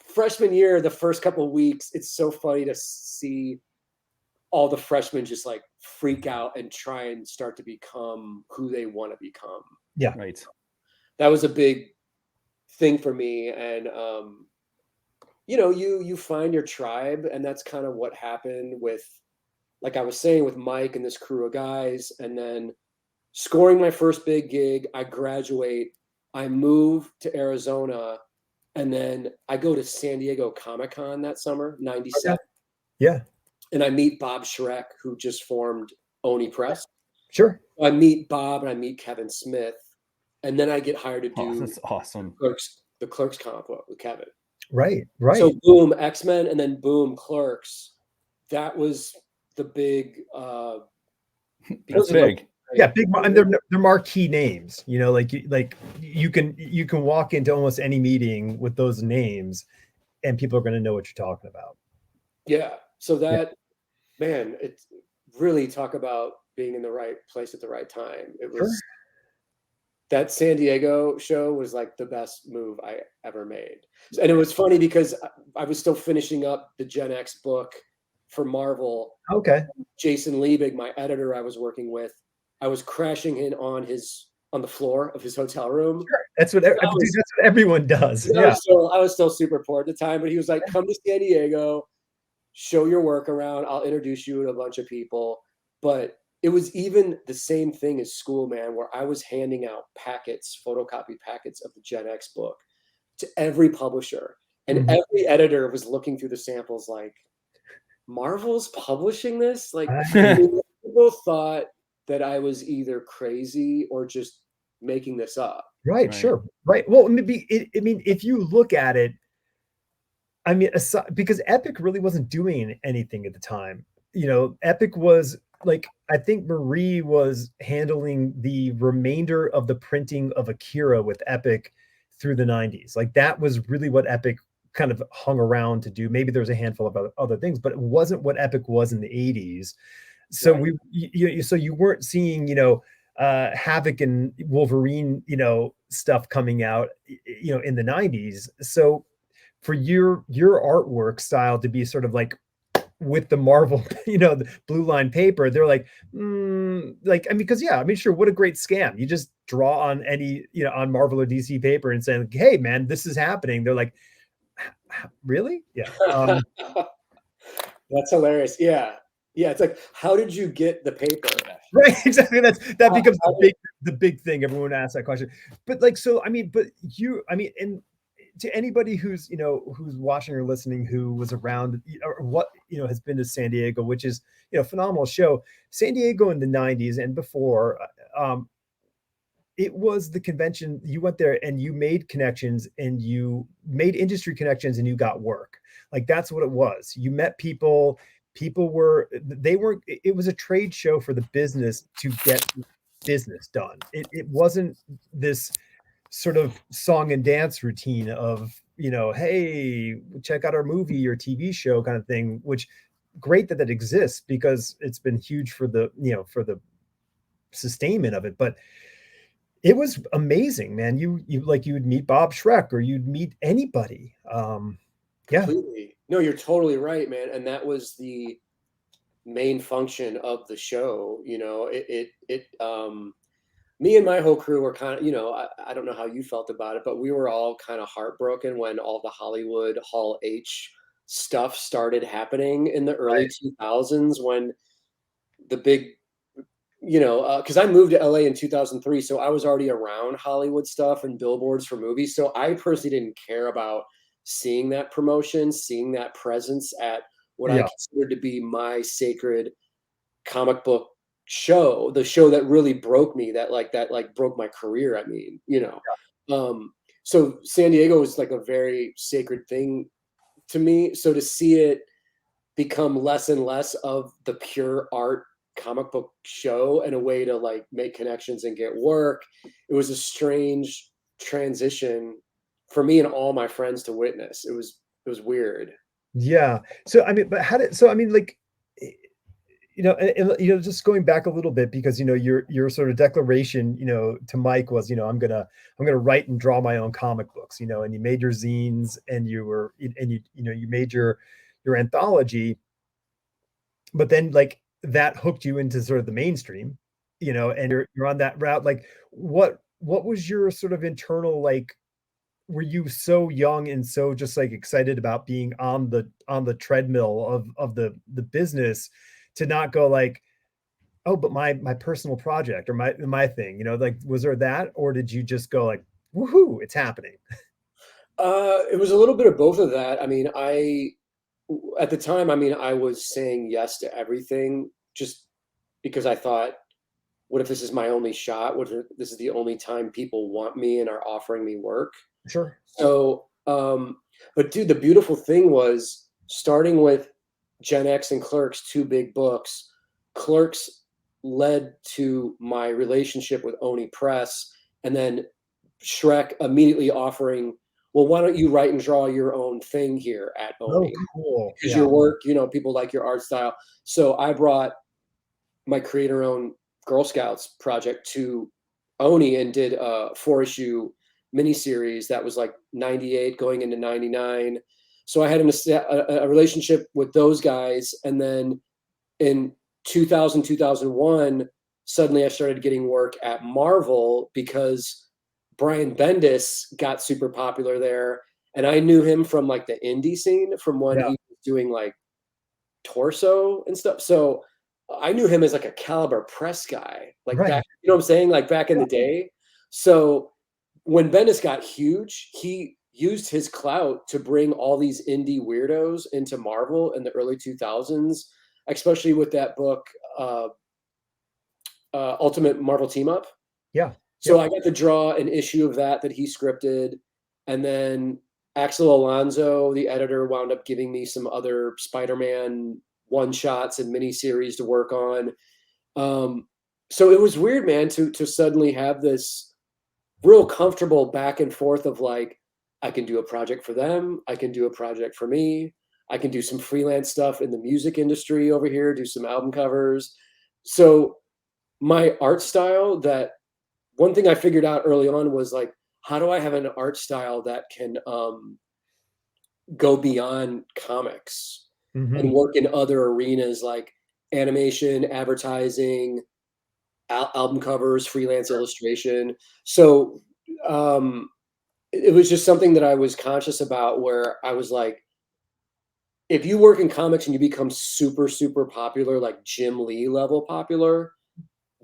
freshman year, the first couple of weeks, it's so funny to see all the freshmen just like freak out and try and start to become who they want to become. Yeah. Right. That was a big thing for me. And you find your tribe, and that's kind of what happened with, like I was saying, with Mike and this crew of guys, and then scoring my first big gig. I graduate, I move to Arizona, and then I go to San Diego Comic-Con that summer, 97. Okay. Yeah. And I meet Bob Schreck, who just formed Oni Press. Sure. I meet Bob and I meet Kevin Smith, and then I get hired to do that's awesome. the Clerks comic book with Kevin. Right. So boom, X-Men, and then boom, Clerks. That was the big. That's big. Yeah, big. And they're marquee names. Like you can walk into almost any meeting with those names, and people are going to know what you're talking about. Yeah. So that, man, it's really, talk about being in the right place at the right time. It was that San Diego show was like the best move I ever made. And it was funny because I was still finishing up the Gen X book for Marvel. Okay. Jason Liebig, my editor I was working with, I was crashing in on the floor of his hotel room. Sure. That's what everyone does. Yeah. I was still super poor at the time, but he was like, come to San Diego, show your work around. I'll introduce you to a bunch of people. But it was even the same thing as school, man, where I was handing out photocopy packets of the Gen X book to every publisher. And every editor was looking through the samples like, Marvel's publishing this? Like, people thought that I was either crazy or just making this up. Right. Sure. Right. Well, maybe if you look at it, because Epic really wasn't doing anything at the time. Epic was like, I think Marie was handling the remainder of the printing of Akira with Epic through the 90s. Like that was really what Epic kind of hung around to do. Maybe there's a handful of other things, but it wasn't what Epic was in the 80s. So so you weren't seeing, Havoc and Wolverine, stuff coming out, in the 90s. So for your artwork style to be sort of like with the Marvel, the blue line paper, they're like, because sure, what a great scam. You just draw on any, on Marvel or DC paper and say, like, hey man, this is happening. They're like, really? Yeah. That's hilarious. Yeah. Yeah. It's like, how did you get the paper? Right. Exactly. That becomes the big thing. Everyone asks that question. But like, so, and to anybody who's, who's watching or listening, who was around or what, has been to San Diego, which is, phenomenal show. San Diego in the 90s and before, it was the convention. You went there and you made connections and you made industry connections and you got work. Like that's what it was. You met people. It was a trade show for the business to get business done. It wasn't this sort of song and dance routine of, hey, check out our movie or TV show kind of thing, which great that exists because it's been huge for the, for the sustainment of it. But it was amazing, man. You would meet Bob Schreck or you'd meet anybody. Completely. No, you're totally right, man. And that was the main function of the show. Me and my whole crew were kind of, I don't know how you felt about it, but we were all kind of heartbroken when all the Hollywood Hall H stuff started happening in the early 2000s, when the big, because I moved to LA in 2003, so I was already around Hollywood stuff and billboards for movies. So I personally didn't care about seeing that promotion, seeing that presence at what I considered to be my sacred comic book show, the show that really broke me, that broke my career. So San Diego is like a very sacred thing to me. So to see it become less and less of the pure art comic book show and a way to like make connections and get work, it was a strange transition for me and all my friends to witness. It was weird. Yeah. So just going back a little bit, because your sort of declaration to Mike was, I'm gonna write and draw my own comic books, and you made your zines and you made your anthology, but then like that hooked you into sort of the mainstream, and you're on that route. Like what was your sort of internal like were you so young and so just like excited about being on the treadmill of the business to not go like, oh, but my personal project or my thing, you know, like, was there that, or did you just go like, woohoo, it's happening? It was a little bit of both of that. I mean, at the time, I mean, I was saying yes to everything just because I thought, what if this is my only shot? What if this is the only time people want me and are offering me work? Sure. So, but dude, the beautiful thing was starting with Gen X and Clerks, two big books. Clerks led to my relationship with Oni Press, and then Shrek immediately offering, well, why don't you write and draw your own thing here at Oh, Oni? cool. Because Yeah. your work, you know, people like your art style. So I brought my creator-owned Girl Scouts project to Oni and did a 4-issue miniseries that was like 98 going into 99. So I had a relationship with those guys. And then in 2000, 2001, suddenly I started getting work at Marvel because Brian Bendis got super popular there. And I knew him from like the indie scene from when Yeah. he was doing like Torso and stuff. So I knew him as like a Caliber Press guy, like Right. back, you know what I'm saying? Like back in the day. So when Bendis got huge, he used his clout to bring all these indie weirdos into Marvel in the early 2000s, especially with that book, Ultimate Marvel Team Up. Yeah. So I got to draw an issue of that he scripted. And then Axel Alonso, the editor, wound up giving me some other Spider-Man one-shots and miniseries to work on. So it was weird, man, to suddenly have this real comfortable back and forth of like, I can do a project for them, I can do a project for me, I can do some freelance stuff in the music industry over here, do some album covers. So my art style, that one thing I figured out early on was like, how do I have an art style that can go beyond comics and work in other arenas like animation, advertising, album covers, freelance illustration. So it was just something that I was conscious about, where I was like, if you work in comics and you become super, super popular, like Jim Lee level popular,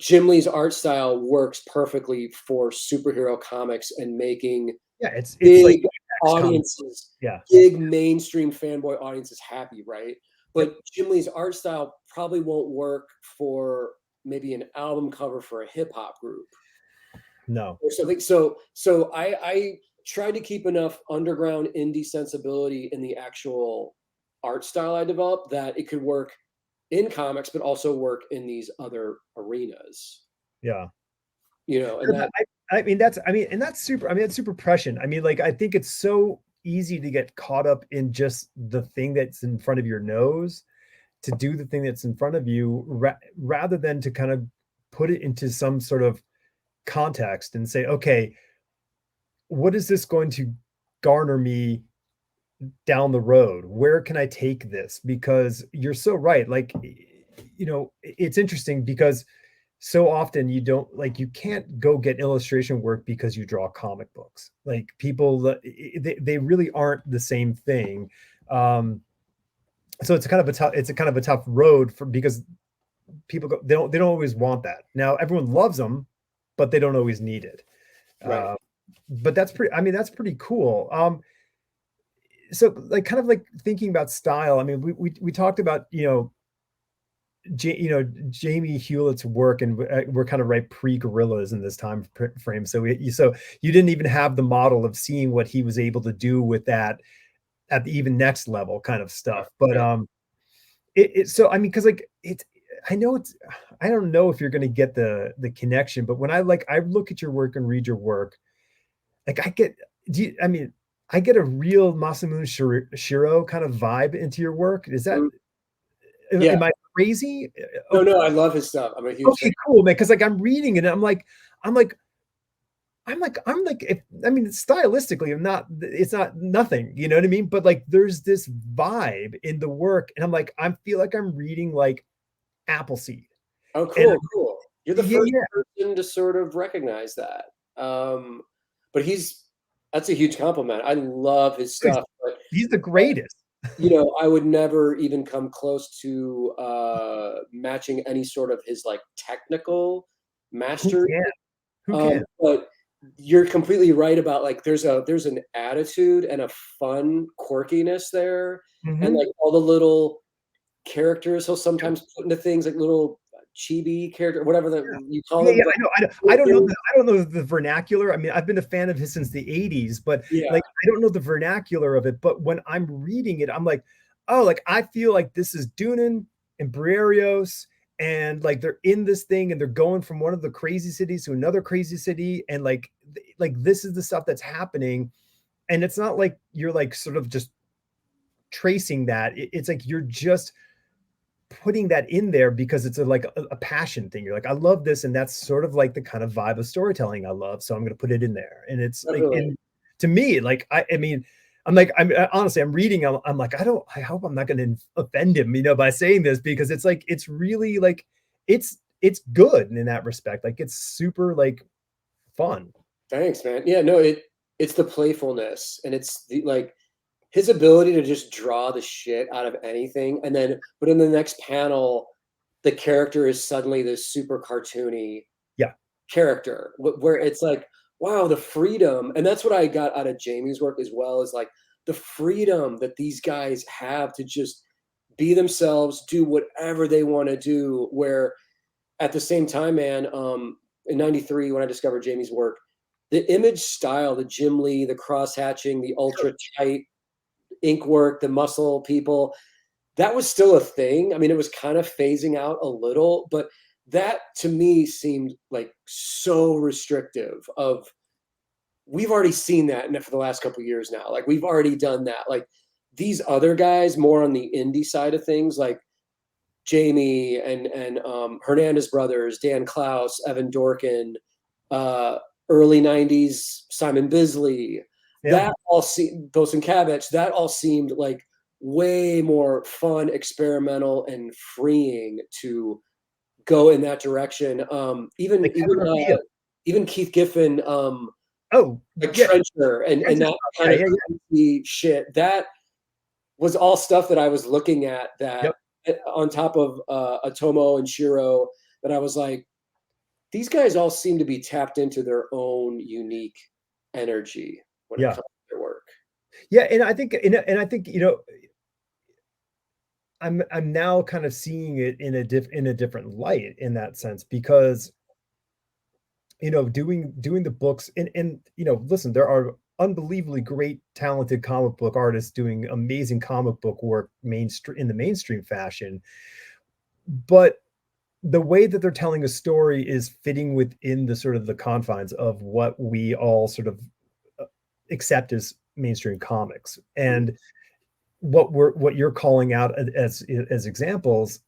Jim Lee's art style works perfectly for superhero comics and making It's big like audiences, yeah, big mainstream fanboy audiences happy, right? But Jim Lee's art style probably won't work for maybe an album cover for a hip hop group no. or something. So I tried to keep enough underground indie sensibility in the actual art style I developed that it could work in comics, but also work in these other arenas. Yeah. You know, and that and that's super. I mean, that's super prescient. I mean, like, I think it's so easy to get caught up in just the thing that's in front of your nose, to do the thing that's in front of you, rather than to kind of put it into some sort of context and say, okay, what is this going to garner me down the road? Where can I take this? Because you're so right. Like, you know, it's interesting because so often you don't, like, you can't go get illustration work because you draw comic books. Like, people, they really aren't the same thing. So it's kind of a tough road because people go, they don't always want that. Now everyone loves them, but they don't always need it. right. But that's pretty, I mean, that's pretty cool. So like, kind of like thinking about style. I mean, we talked about, Jamie Hewlett's work, and we're kind of right pre-Gorillas in this time frame. So you didn't even have the model of seeing what he was able to do with that at the even next level kind of stuff. But so I mean, because like I don't know if you're going to get the connection, but when I look at your work and read your work, like I get a real Masamune Shiro kind of vibe into your work. Is that, am I crazy? No, I love his stuff. I'm a huge fan. Cool, man. Because like I'm reading it, and I'm like, if, I mean, stylistically, it's not nothing, you know what I mean? But like, there's this vibe in the work, and I'm like, I feel like I'm reading like Appleseed. Oh, cool. You're the first person to sort of recognize that. But he's That's a huge compliment. I love his stuff, but he's the greatest. I would never even come close to matching any sort of his like technical mastery. Who can? But you're completely right about like there's an attitude and a fun quirkiness there, and like all the little characters he'll sometimes put into things like little chibi character, whatever you call them. Yeah, I don't know the vernacular. I mean, I've been a fan of his since the 80s, but like I don't know the vernacular of it. But when I'm reading it, I'm like, oh, like I feel like this is Dunan and Briareos, and like they're in this thing and they're going from one of the crazy cities to another crazy city, and like this is the stuff that's happening. And it's not like you're like sort of just tracing that. It's like you're just putting that in there because it's like a passion thing. You're like, I love this, and that's sort of like the kind of vibe of storytelling I love, so I'm going to put it in there. And it's like, and to me, like I mean, I'm honestly, I'm reading, I'm like, I hope I'm not going to offend him, by saying this, because it's like, it's really like, it's good in that respect. Like it's super like fun. Thanks, man. Yeah, no, it's the playfulness, and it's the like his ability to just draw the shit out of anything, but in the next panel, the character is suddenly this super cartoony character, where it's like, wow, the freedom. And that's what I got out of Jamie's work as well, is like the freedom that these guys have to just be themselves, do whatever they want to do, where at the same time, man, in 93, when I discovered Jamie's work, the image style, the Jim Lee, the cross hatching, the ultra tight ink work, the muscle people, that was still a thing. I mean, it was kind of phasing out a little, but that to me seemed like so restrictive of, we've already seen that for the last couple of years now. Like we've already done that. Like these other guys more on the indie side of things, like Jamie and Hernandez brothers, Dan Klaus, Evan Dorkin, early 90s, Simon Bisley, that all seemed, Bosenkiewicz, that all seemed like way more fun, experimental, and freeing to go in that direction. Even Keith Giffen, Trencher and that kind of shit, that was all stuff that I was looking at that on top of Otomo and Shiro, that I was like, these guys all seem to be tapped into their own unique energy when it comes to their work. Yeah, and I think, I'm now kind of seeing it in a different light in that sense, because doing the books and listen, there are unbelievably great, talented comic book artists doing amazing comic book work in the mainstream fashion, but the way that they're telling a story is fitting within the sort of the confines of what we all sort of accept as mainstream comics. And what you're calling out as examples,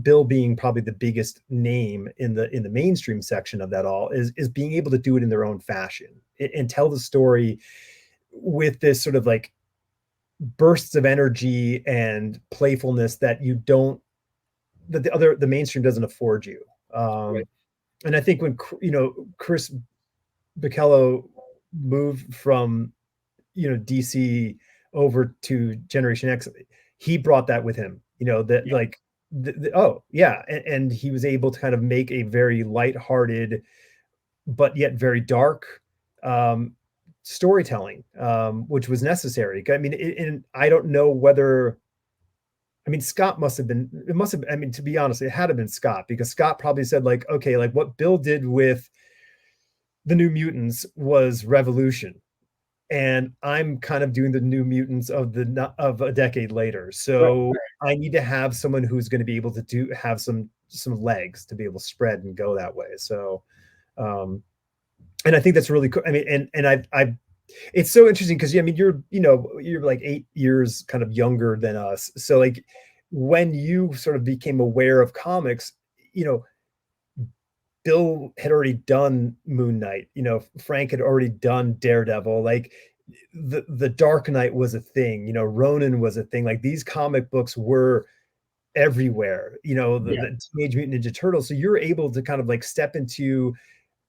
Bill being probably the biggest name in the mainstream section of that all, is being able to do it in their own fashion and tell the story with this sort of like bursts of energy and playfulness that the mainstream doesn't afford you. And I think when Chris Bichello moved from DC over to Generation X, he brought that with him, like and he was able to kind of make a very lighthearted but yet very dark storytelling, which was necessary. I mean, and I don't know whether, Scott to be honest, it had to have been Scott, because Scott probably said like, okay, like what Bill did with the New Mutants was revolution, and I'm kind of doing the New Mutants of a decade later. So I need to have someone who's going to be able to have some legs to be able to spread and go that way. So, and I think that's really cool. I mean, and I it's so interesting because you're like 8 years kind of younger than us. So like when you sort of became aware of comics, Bill had already done Moon Knight, Frank had already done Daredevil, like the Dark Knight was a thing, Ronin was a thing. Like these comic books were everywhere, the Teenage Mutant Ninja Turtles. So you're able to kind of like step into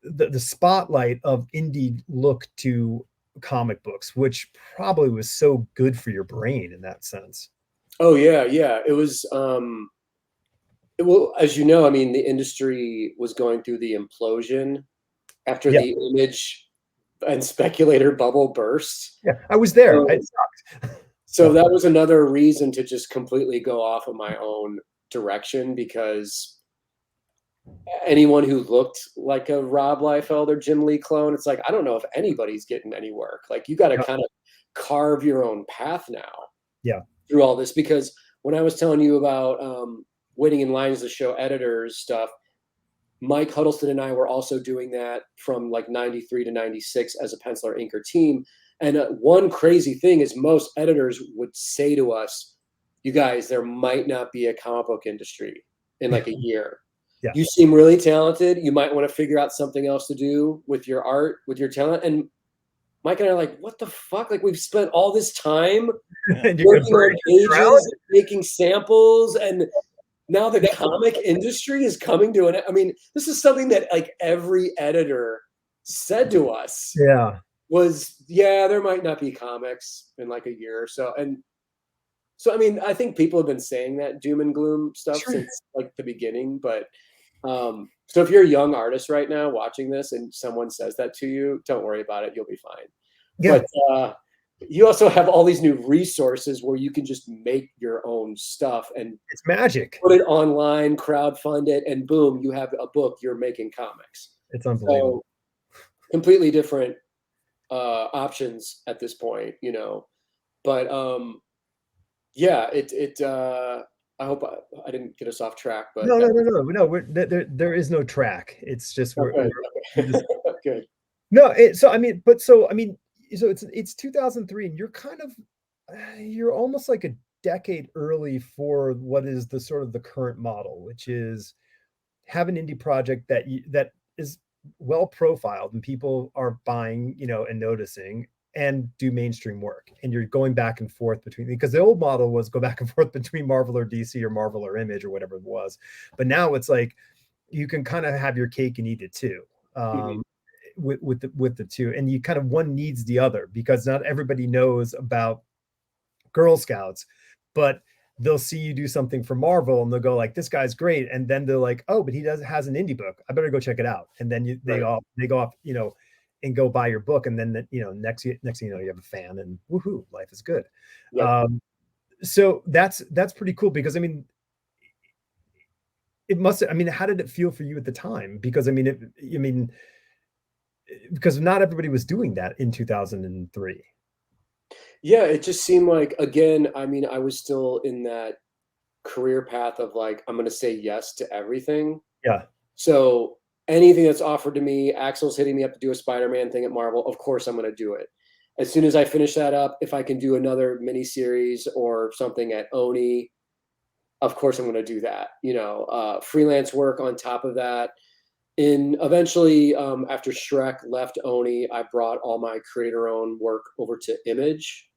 the spotlight of indie look to comic books, which probably was so good for your brain in that sense. Oh yeah, yeah. It was well, as you know, I mean, the industry was going through the implosion after Yeah. the Image and Speculator bubble burst. Yeah, I was there. So, It sucked. so that was another reason to just completely go off of my own direction, because anyone who looked like a Rob Liefeld or Jim Lee clone, it's like, I don't know if anybody's getting any work. Like, you got to kind of carve your own path now. Yeah. Through all this, because when I was telling you about waiting in lines to show editors stuff, Mike Huddleston and I were also doing that from like 93 to 96 as a penciler inker team. And one crazy thing is most editors would say to us, you guys, there might not be a comic book industry in like a year. Yeah. You seem really talented. You might want to figure out something else to do with your art, with your talent. And Mike and I are like, what the fuck? Like, we've spent all this time working on pages, making samples, and now the comic industry is coming to an end. I mean, this is something that like every editor said to us. Yeah. Was, yeah, there might not be comics in like a year or so. And so, I mean, I think people have been saying that doom and gloom stuff since like the beginning. But so if you're a young artist right now watching this and someone says that to you, don't worry about it. You'll be fine. Yeah. But you also have all these new resources where you can just make your own stuff, and it's magic. Put it online, crowdfund it, and boom, you have a book. You're making comics. It's unbelievable. So, completely different options at this point, you know. But yeah, I hope I didn't get us off track. But no. There is no track. It's just we're just, good. No, so it's 2003, and you're almost like a decade early for what is the sort of the current model, which is have an indie project that is well profiled and people are buying, and noticing, and do mainstream work. And you're going back and forth between, because the old model was go back and forth between Marvel or DC or Marvel or Image or whatever it was. But now it's like you can kind of have your cake and eat it too. With the two, and you kind of, one needs the other, because not everybody knows about Girl Scouts, but they'll see you do something for Marvel and they'll go like, this guy's great, and then they're like, oh, but he has an indie book, I better go check it out. And then they go off, and go buy your book, and then next thing you know, you have a fan, and woohoo, life is good. Yep. So that's pretty cool, because I mean, how did it feel for you at the time? Because because not everybody was doing that in 2003. Yeah, it just seemed like, again, I mean, I was still in that career path of like, I'm going to say yes to everything. Yeah. So anything that's offered to me, Axel's hitting me up to do a Spider-Man thing at Marvel, of course I'm going to do it. As soon as I finish that up, if I can do another miniseries or something at Oni, of course I'm going to do that. Freelance work on top of that. Eventually, after Shrek left Oni, I brought all my creator-owned work over to Image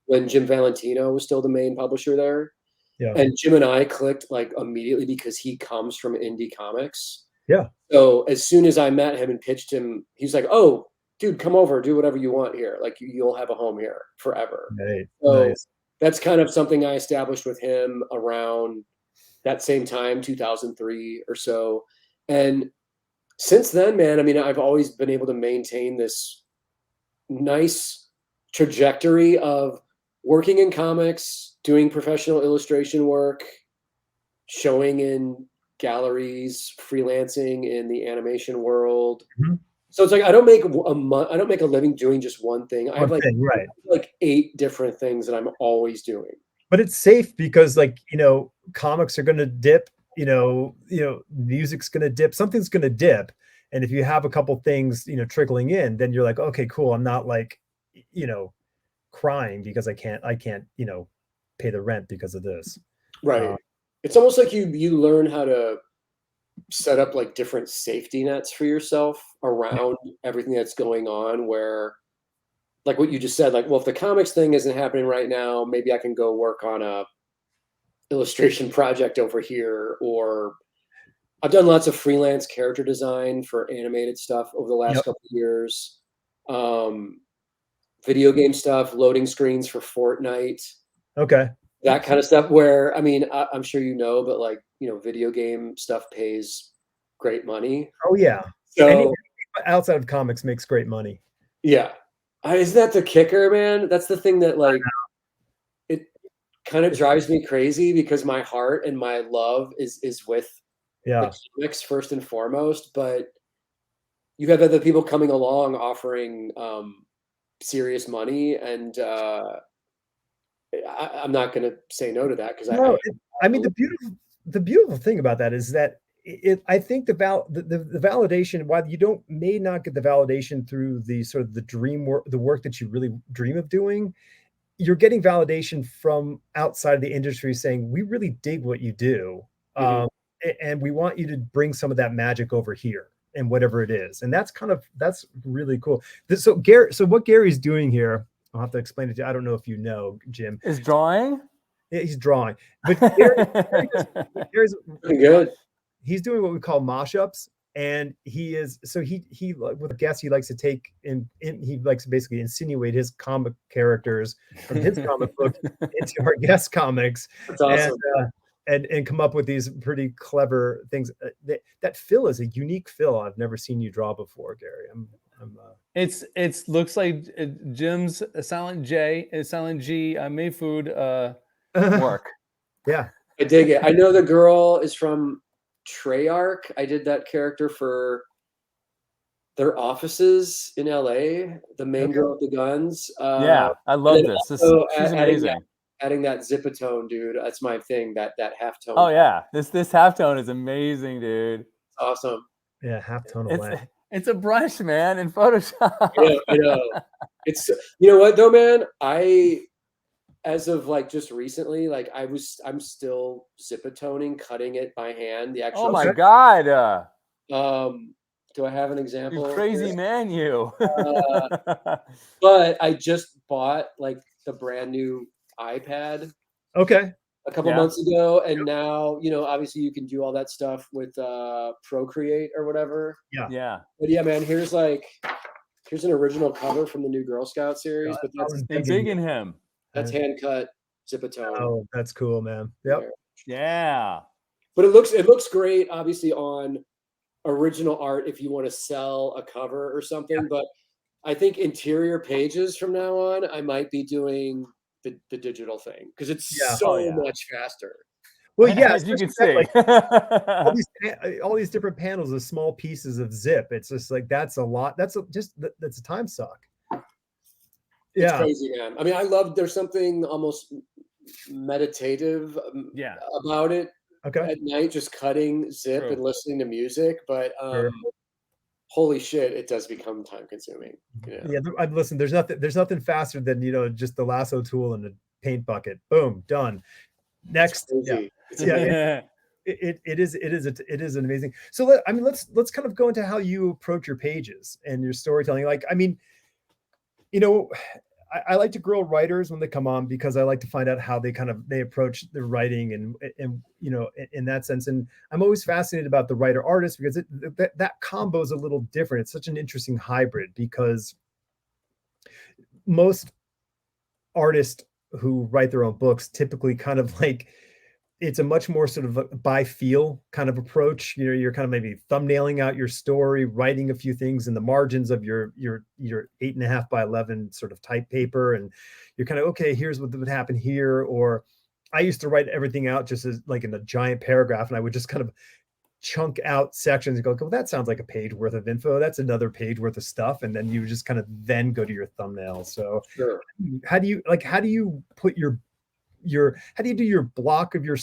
when Jim Valentino was still the main publisher there. Yeah. And Jim and I clicked like immediately, because he comes from indie comics. Yeah. So as soon as I met him and pitched him, he's like, "Oh, dude, come over, do whatever you want here. Like, you'll have a home here forever." Right. So nice. That's kind of something I established with him around that same time, 2003 or so. And since then, man, I mean, I've always been able to maintain this nice trajectory of working in comics, doing professional illustration work, showing in galleries, freelancing in the animation world. So it's like, I don't make a living doing just one thing. I have like 8 different things that I'm always doing. But it's safe, because comics are going to dip, music's going to dip, something's going to dip. And if you have a couple things, trickling in, then you're like, okay, cool. I'm not like, crying because I can't, pay the rent because of this. Right. It's almost like you learn how to set up like different safety nets for yourself around everything that's going on, where like what you just said, like, well, if the comics thing isn't happening right now, maybe I can go work on a illustration project over here. Or I've done lots of freelance character design for animated stuff over the last couple of years. video game stuff, loading screens for Fortnite. Okay. That kind of stuff where, I mean, I'm sure you know, but like, video game stuff pays great money. Oh yeah. So anything outside of comics makes great money. Yeah. Isn't that the kicker, man? That's the thing that like, it kind of drives me crazy because my heart and my love is with the comics first and foremost, but you have other people coming along offering serious money, and I'm not going to say no to that because I mean the beautiful thing about that is that I think the validation, while you may not get the validation through the sort of the work that you really dream of doing, you're getting validation from outside of the industry saying, we really dig what you do. And we want you to bring some of that magic over here and whatever it is. And that's really cool. So what Gary's doing here, I'll have to explain it to you. I don't know if you know, Jim. Is drawing? Yeah, he's drawing. But Gary's good. He's doing what we call mashups, and he with guests he likes to take he likes to basically insinuate his comic characters from his comic book into our guest comics. That's awesome. And come up with these pretty clever things. That fill is a unique fill I've never seen you draw before, Gary. It's looks like Jim's Silent G MAHFOOD work. Yeah, I dig it. I know the girl is from Treyarch. I did that character for their offices in LA. The main girl with the guns. Yeah, I love this. She's amazing. Adding that zipatone, dude. That's my thing. That halftone. Oh yeah, this halftone is amazing, dude. Awesome. Yeah, halftone away. It's a brush, man, in Photoshop. Yeah, I know. It's, you know what though, man? As of like just recently, like I'm still zipatoning, cutting it by hand. The actual. Oh my god. Do I have an example? You crazy man, you. But I just bought like the brand new iPad. Okay. A couple months ago, and now obviously you can do all that stuff with Procreate or whatever. Yeah. But yeah, man, here's an original cover from the new Girl Scout series. But that's big in him. That's hand cut zipatone. Oh, that's cool, man. Yep. Yeah. But it looks great, obviously, on original art if you want to sell a cover or something. Yeah. But I think interior pages from now on, I might be doing the digital thing because it's so much faster. Well, yeah, as you can see, like, all these different panels of small pieces of zip. It's just like that's a lot. That's a time suck. It's crazy, man. I mean, there's something almost meditative about it. Okay. At night, just cutting zip and listening to music. But holy shit, it does become time consuming. Yeah. Listen, there's nothing faster than, just the lasso tool and the paint bucket. Boom, done. Next. Yeah. It is an amazing. So let's kind of go into how you approach your pages and your storytelling. Like, I mean, I like to grill writers when they come on because I like to find out how they approach the writing and in that sense. And I'm always fascinated about the writer artist because that combo is a little different. It's such an interesting hybrid because most artists who write their own books typically kind of like, it's a much more sort of by feel kind of approach. You're kind of maybe thumbnailing out your story, writing a few things in the margins of your 8.5 by 11 sort of type paper. And you're kind of, okay, here's what would happen here. Or I used to write everything out just as like in a giant paragraph. And I would just kind of chunk out sections and go, well, that sounds like a page worth of info. That's another page worth of stuff. And then you just kind of then go to your thumbnail. So how do you put how do you do your block of your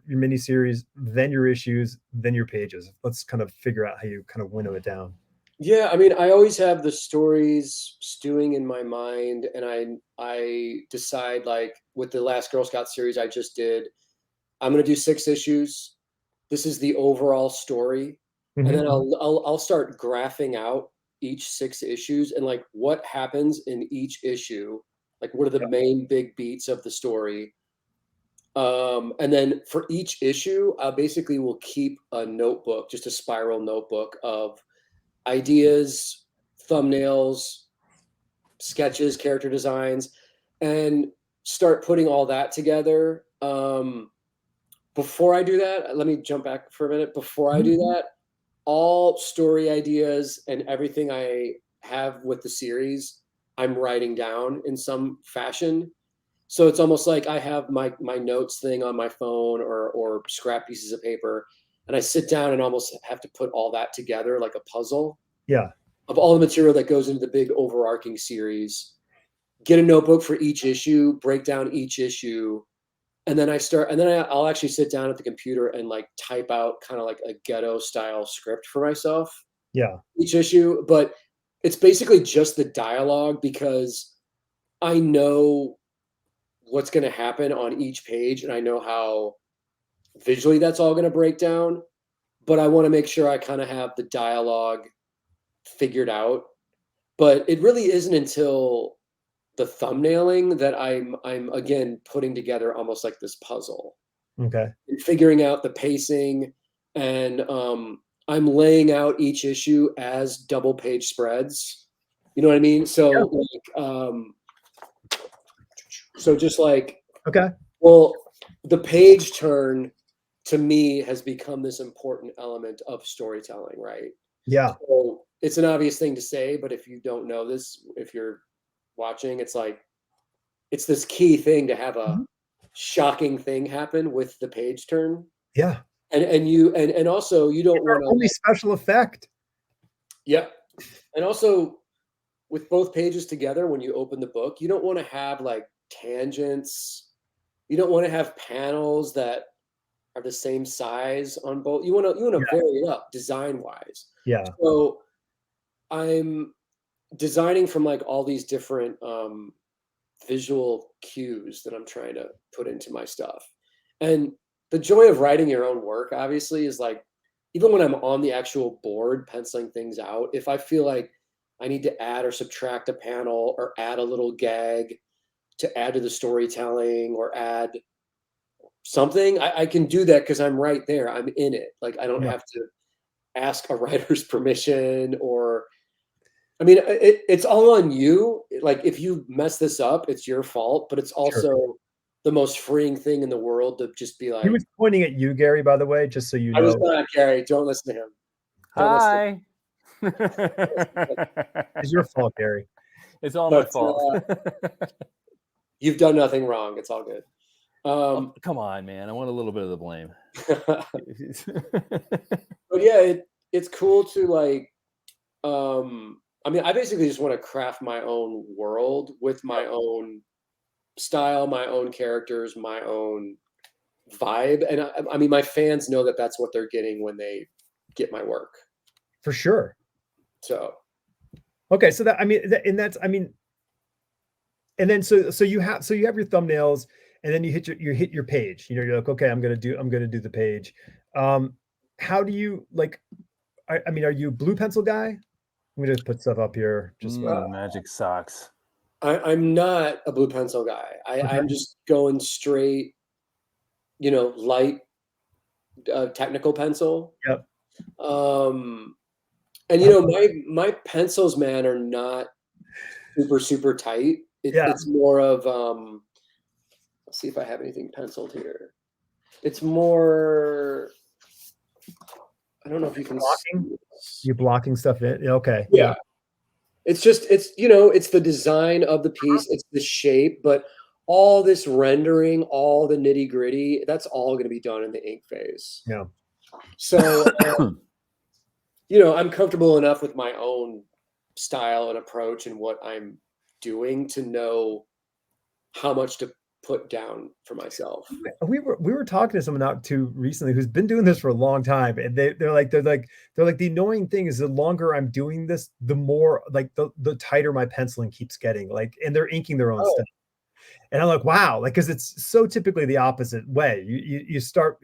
mini series, then your issues, then your pages? Let's kind of figure out how you kind of winnow it down. Yeah, I mean, I always have the stories stewing in my mind, and I decide, like with the last Girl Scout series I just did, I'm going to do 6 issues. This is the overall story, and then I'll start graphing out each 6 issues and like what happens in each issue. Like, what are the main big beats of the story? And then for each issue, I basically will keep a notebook, just a spiral notebook of ideas, thumbnails, sketches, character designs, and start putting all that together. Before I do that, let me jump back for a minute. Before I do that, all story ideas and everything I have with the series, I'm writing down in some fashion. So it's almost like I have my notes thing on my phone or scrap pieces of paper, and I sit down and almost have to put all that together like a puzzle. Yeah. Of all the material that goes into the big overarching series, get a notebook for each issue, break down each issue, and then I'll actually sit down at the computer and like type out kind of like a ghetto style script for myself. Yeah. Each issue, but it's basically just the dialogue because I know what's going to happen on each page and I know how visually that's all going to break down, but I want to make sure I kind of have the dialogue figured out. But it really isn't until the thumbnailing that I'm again putting together almost like this puzzle. Okay. And figuring out the pacing, and I'm laying out each issue as double page spreads. You know what I mean? So so just like, okay. Well, the page turn to me has become this important element of storytelling, right? Yeah. So it's an obvious thing to say, but if you don't know this, if you're watching, it's like, it's this key thing to have a shocking thing happen with the page turn. Yeah. And also you don't want to only special effect. Yeah. And also with both pages together, when you open the book, you don't want to have like tangents. You don't want to have panels that are the same size on both. You want to vary it up design wise. Yeah. So I'm designing from like all these different visual cues that I'm trying to put into my stuff. And the joy of writing your own work, obviously, is like, even when I'm on the actual board penciling things out, if I feel like I need to add or subtract a panel or add a little gag to add to the storytelling or add something, I can do that because I'm right there. I'm in it. Like I don't have to ask a writer's permission or, I mean, it's all on you. Like if you mess this up, it's your fault, but it's also the most freeing thing in the world to just be like. He was pointing at you, Gary, by the way, just so you know. I was not, Gary. Don't listen to him. Hi. It's your fault, Gary. It's all my fault. You've done nothing wrong. It's all good. Come on, man. I want a little bit of the blame. But yeah, it's cool to like, I mean, I basically just want to craft my own world with my own style, my own characters, my own vibe. And I mean, my fans know that that's what they're getting when they get my work. For sure. So. Okay. So that, I mean, and then, so you have your thumbnails and then you hit your page, you know, you're like, okay, I'm going to do the page. How do you like, I mean, are you a blue pencil guy? I'm going to put stuff up here. Just magic socks. I'm not a blue pencil guy. I'm just going straight, you know, light technical pencil. Yep. And you know, my pencils, man, are not super tight. It's more of let's see if I have anything penciled here. It's more, I don't know if you can blocking. You're blocking stuff in. Okay. Yeah. It's just, you know, it's the design of the piece, it's the shape, but all this rendering, all the nitty gritty, that's all going to be done in the ink phase. Yeah. So, you know, I'm comfortable enough with my own style and approach and what I'm doing to know how much to put down for myself. We were talking to someone out too recently who's been doing this for a long time, and they're like the annoying thing is the longer I'm doing this, the more like the tighter my penciling keeps getting, like, and they're inking their own stuff. And I'm like, wow, like, because it's so typically the opposite way. You start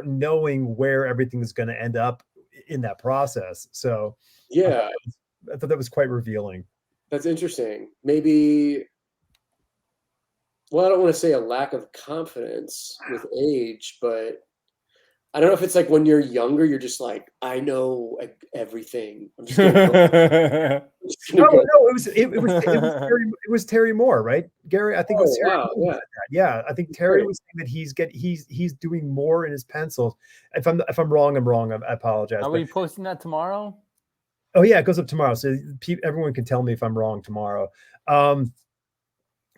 knowing where everything is going to end up in that process. So yeah, I thought that was quite revealing. That's interesting. Maybe, well, I don't want to say a lack of confidence with age, but I don't know if it's like when you're younger, you're just like, I know everything. I'm just gonna Oh no, it was Terry Moore, right, Gary? I think it was Terry wow, Moore. Yeah, I think Terry was saying that he's doing more in his pencils. If I'm wrong, I'm wrong. I apologize. Are we posting that tomorrow? Oh yeah, it goes up tomorrow, so everyone can tell me if I'm wrong tomorrow. Of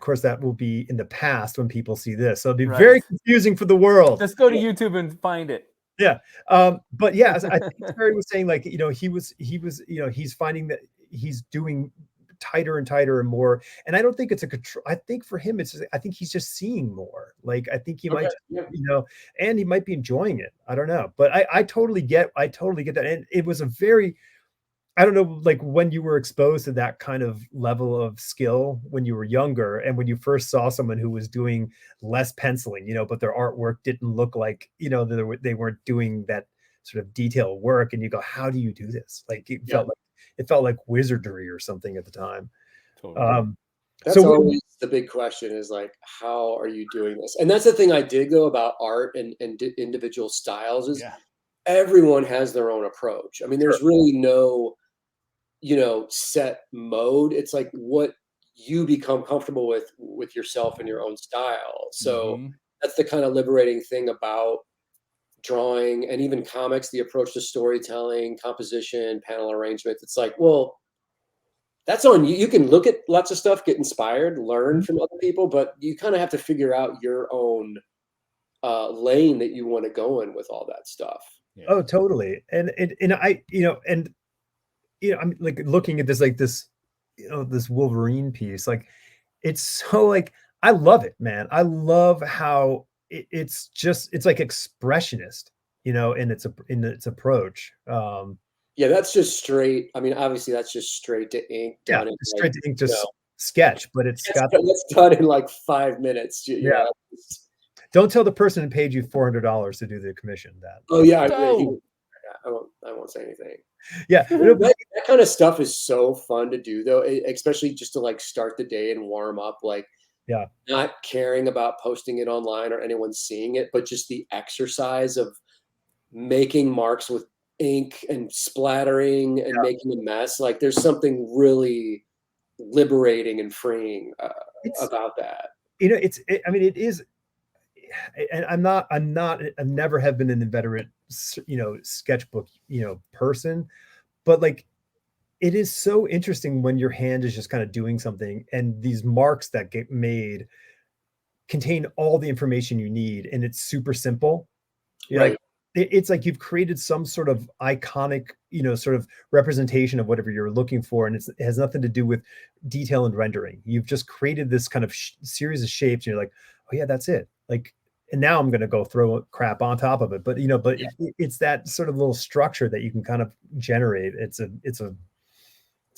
course, that will be in the past when people see this, so it'll be very confusing for the world. Just go to YouTube and find it. Yeah, but yeah, I think Terry was saying, like, he was he's finding that he's doing tighter and tighter and more, and I don't think it's a control. I think for him, it's just, I think he's just seeing more. Like, I think he might, and he might be enjoying it. I don't know, but I totally get that, and it was a very, I don't know, like, when you were exposed to that kind of level of skill when you were younger, and when you first saw someone who was doing less penciling, but their artwork didn't look like, they weren't doing that sort of detailed work, and you go, how do you do this? Like, it felt like wizardry or something at the time. Totally. That's always the big question, is like, how are you doing this? And that's the thing I dig though about art and individual styles is everyone has their own approach. I mean, there's really no set mode. It's like what you become comfortable with yourself and your own style. So that's the kind of liberating thing about drawing and even comics, the approach to storytelling, composition, panel arrangement. It's like, well, that's on you. You can look at lots of stuff, get inspired, learn from other people, but you kind of have to figure out your own lane that you want to go in with all that stuff. Oh, totally. And I'm like looking at this, like this, this Wolverine piece, like, it's so, like, I love it, man. I love how it's like expressionist, in its approach. Yeah, that's just straight. I mean, obviously that's just straight to ink. Yeah, straight to ink, just sketch, but it's done in like 5 minutes. Yeah. Don't tell the person who paid you $400 to do the commission that. Oh yeah, I won't say anything. Yeah, that kind of stuff is so fun to do though, especially just to like start the day and warm up, like not caring about posting it online or anyone seeing it, but just the exercise of making marks with ink and splattering and making a mess. Like, there's something really liberating and freeing about that. It is. And I've never have been an inveterate, sketchbook, person, but like, it is so interesting when your hand is just kind of doing something, and these marks that get made contain all the information you need, and it's super simple. Right. It's like you've created some sort of iconic, sort of representation of whatever you're looking for, and it has nothing to do with detail and rendering. You've just created this kind of series of shapes, and you're like, oh yeah, that's it. Like, and now I'm going to go throw crap on top of it. But, it's that sort of little structure that you can kind of generate. It's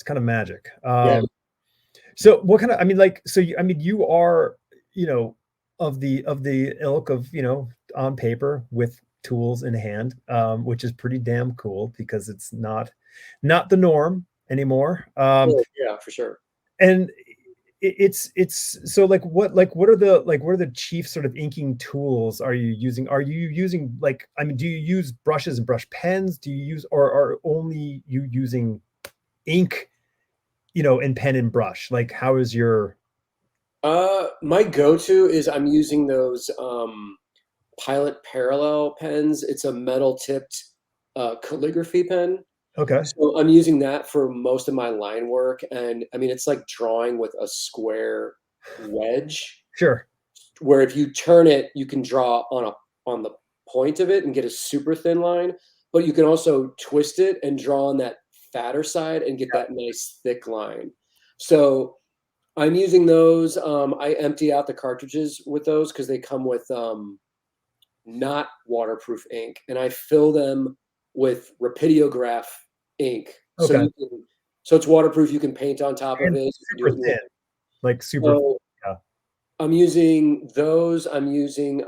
kind of magic. So what kind of, you are, of the ilk of, on paper with tools in hand, which is pretty damn cool, because it's not the norm anymore. Yeah, for sure. And it's so, like, what are the chief sort of inking tools are you using? Are you using, like, do you use brushes and brush pens? Do you use, or are only you using ink, and pen and brush? Like, how is your my go-to is I'm using those Pilot Parallel pens. It's a metal tipped calligraphy pen. Okay. So I'm using that for most of my line work. And I mean, it's like drawing with a square wedge. Sure. Where if you turn it, you can draw on the point of it and get a super thin line, but you can also twist it and draw on that fatter side and get that nice thick line. So I'm using those. I empty out the cartridges with those because they come with not waterproof ink, and I fill them with Rapidiograph ink. Okay. So it's waterproof. You can paint on top of it. Super thin, like super. I'm using those. I'm using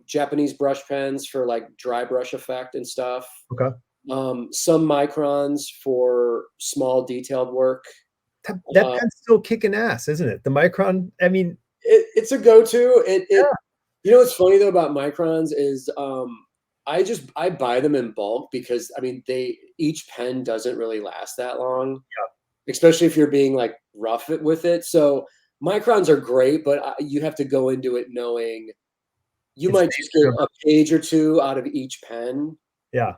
Japanese brush pens for like dry brush effect and stuff. Okay. Some microns for small detailed work. That pen's still kicking ass, isn't it? The micron. I mean, it's a go-to. What's funny though about microns is I buy them in bulk because I mean each pen doesn't really last that long. especially if you're being like rough with it. So microns are great, but you have to go into it knowing you might just get a page or two out of each pen. Yeah.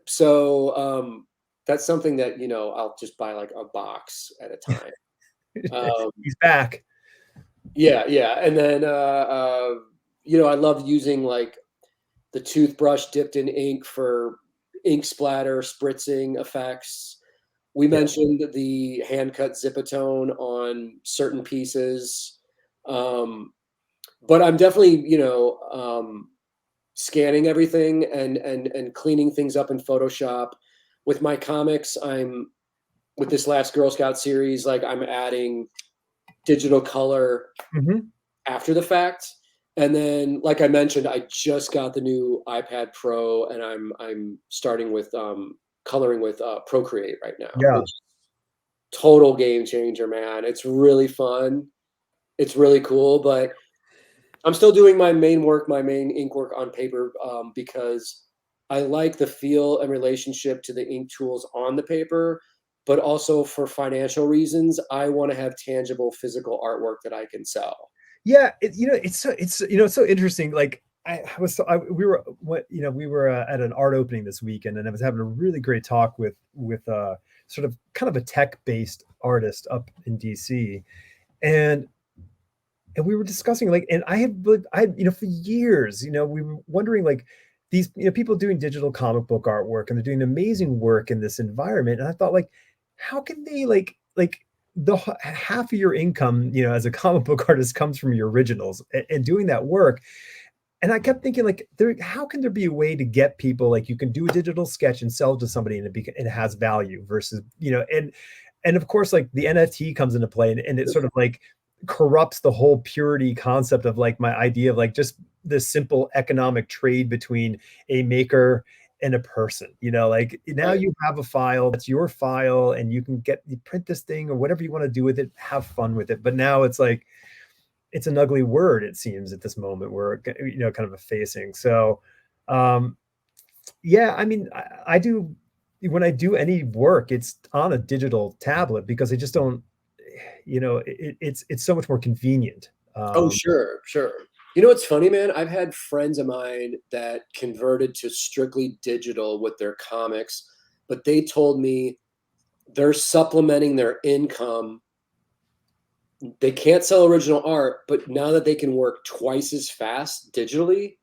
So that's something that, you know, I'll just buy like a box at a time. He's back. Yeah. And then, you know, I love using like the toothbrush dipped in ink for ink splatter, spritzing effects. We mentioned the hand cut Zipatone on certain pieces. But I'm definitely, you know, scanning everything and cleaning things up in Photoshop. With my comics, with this last Girl Scout series, like I'm adding digital color after the fact. And then, like I mentioned, I just got the new iPad Pro, and I'm starting with coloring with Procreate right now. Yeah. Total game changer, man. It's really fun. It's really cool, but I'm still doing my main ink work on paper because I like the feel and relationship to the ink tools on the paper, but also for financial reasons, I want to have tangible physical artwork that I can sell. Yeah, it's so interesting. Like we were at an art opening this weekend, and I was having a really great talk with sort of kind of a tech-based artist up in DC, and we were discussing like, and I for years, we were wondering like these people doing digital comic book artwork, and they're doing amazing work in this environment, and I thought like, how can they like the half of your income, as a comic book artist comes from your originals and doing that work. And I kept thinking like, how can there be a way to get people, like you can do a digital sketch and sell it to somebody and it has value versus, and of course, like the NFT comes into play and it sort of like corrupts the whole purity concept of like my idea of like just the simple economic trade between a maker and a person, like now you have a file that's your file and you print this thing or whatever you want to do with it, have fun with it. But now it's like, it's an ugly word, it seems, at this moment we're, kind of effacing. So, yeah, I mean, I do, when I do any work, it's on a digital tablet because I just don't, it's so much more convenient. Oh, sure. You know what's funny, man? I've had friends of mine that converted to strictly digital with their comics, but they told me they're supplementing their income. They can't sell original art, but now that they can work twice as fast digitally,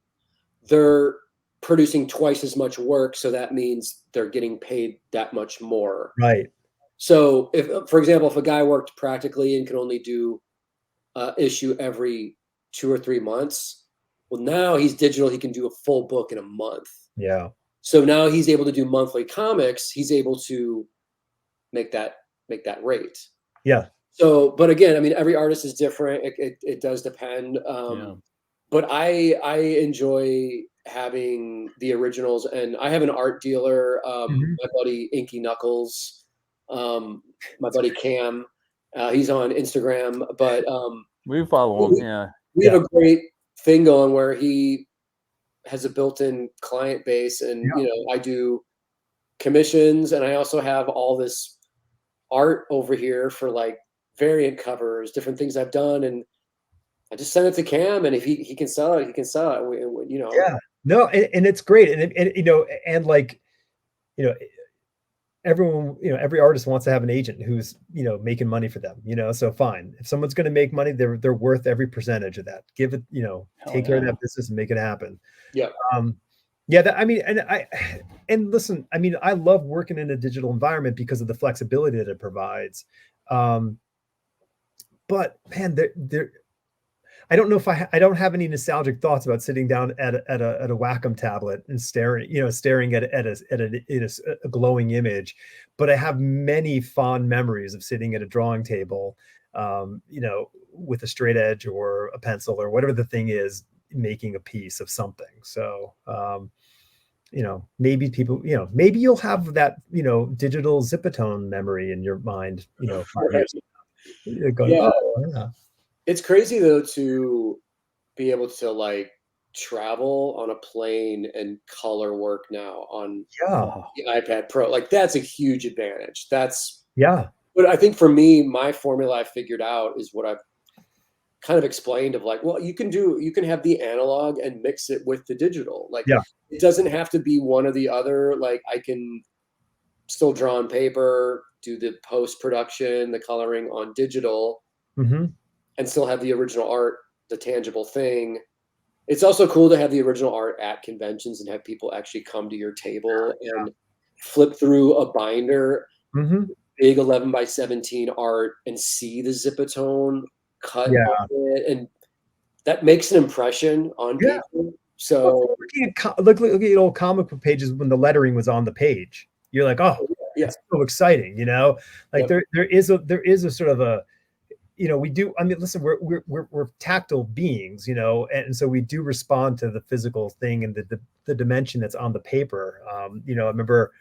they're producing twice as much work. So that means they're getting paid that much more. Right. So if, for example, if a guy worked practically and could only do issue every 2 or 3 months, well, now he's digital, he can do a full book in a month. Yeah. So now he's able to do monthly comics, he's able to make that rate. Yeah. So, but again, I mean, every artist is different. It does depend. But I enjoy having the originals, and I have an art dealer, my buddy Inky Knuckles, my buddy Cam, he's on Instagram, but we follow him. We have a great thing going where he has a built-in client base, and I do commissions, and I also have all this art over here for like variant covers, different things I've done, and I just send it to Cam, and if he can sell it, he can sell it. Yeah, no, and it's great, and like, everyone, every artist wants to have an agent who's, making money for them, so fine. If someone's going to make money, they're worth every percentage of that. Give it, take care of that business and make it happen. Yeah. Yeah, I mean, and listen, I mean, I love working in a digital environment because of the flexibility that it provides. But man, I don't know if I don't have any nostalgic thoughts about sitting down at a Wacom tablet and staring at a glowing image. But I have many fond memories of sitting at a drawing table, with a straight edge or a pencil or whatever the thing is, making a piece of something. So, maybe people, maybe you'll have that, digital Zipatone memory in your mind, 5 years ago. Going, yeah. Oh, yeah. It's crazy though to be able to like travel on a plane and color work now on the iPad Pro. Like that's a huge advantage. That's But I think for me, my formula I figured out is what I've kind of explained of like, well, you can have the analog and mix it with the digital. Like, Yeah. it doesn't have to be one or the other. Like, I can still draw on paper, do the post-production, the coloring on digital, and still have the original art, the tangible thing. It's also cool to have the original art at conventions and have people actually come to your table and flip through a binder, big 11x17 art, and see the Zipatone cut on it, and that makes an impression on people. So looking at old comic book pages when the lettering was on the page, you're like, oh, it's so exciting, you know. Like there is a sort of a, you know, we do. I mean, listen, we're tactile beings, you know, and so we do respond to the physical thing and the dimension that's on the paper. You know, I remember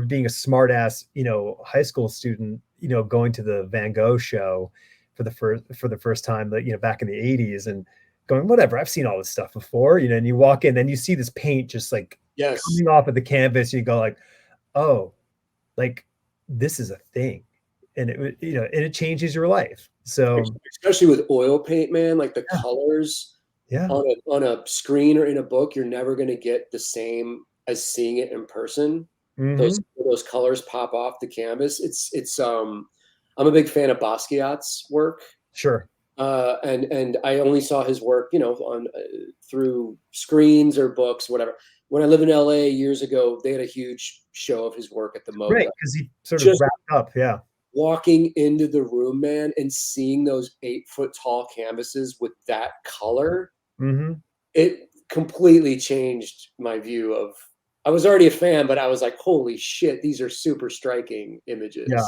being a smart ass, you know, high school student, you know, going to the Van Gogh show for the first time, you know, back in the 80s, and going, whatever, I've seen all this stuff before, you know. And you walk in and you see this paint just like coming off of the canvas, you go like, oh, like this is a thing. And it, you know, and it changes your life. So especially with oil paint, man, like the colors on a screen or in a book, you're never going to get the same as seeing it in person. Those colors pop off the canvas. It's I'm a big fan of Basquiat's work. Sure. And I only saw his work, you know, on through screens or books, whatever. When I lived in LA years ago, they had a huge show of his work at the MoDA. Right, because he sort of wrapped up, walking into the room, man, and seeing those 8-foot tall canvases with that color, it completely changed my view of. I was already a fan, but I was like, holy shit, these are super striking images. Yeah.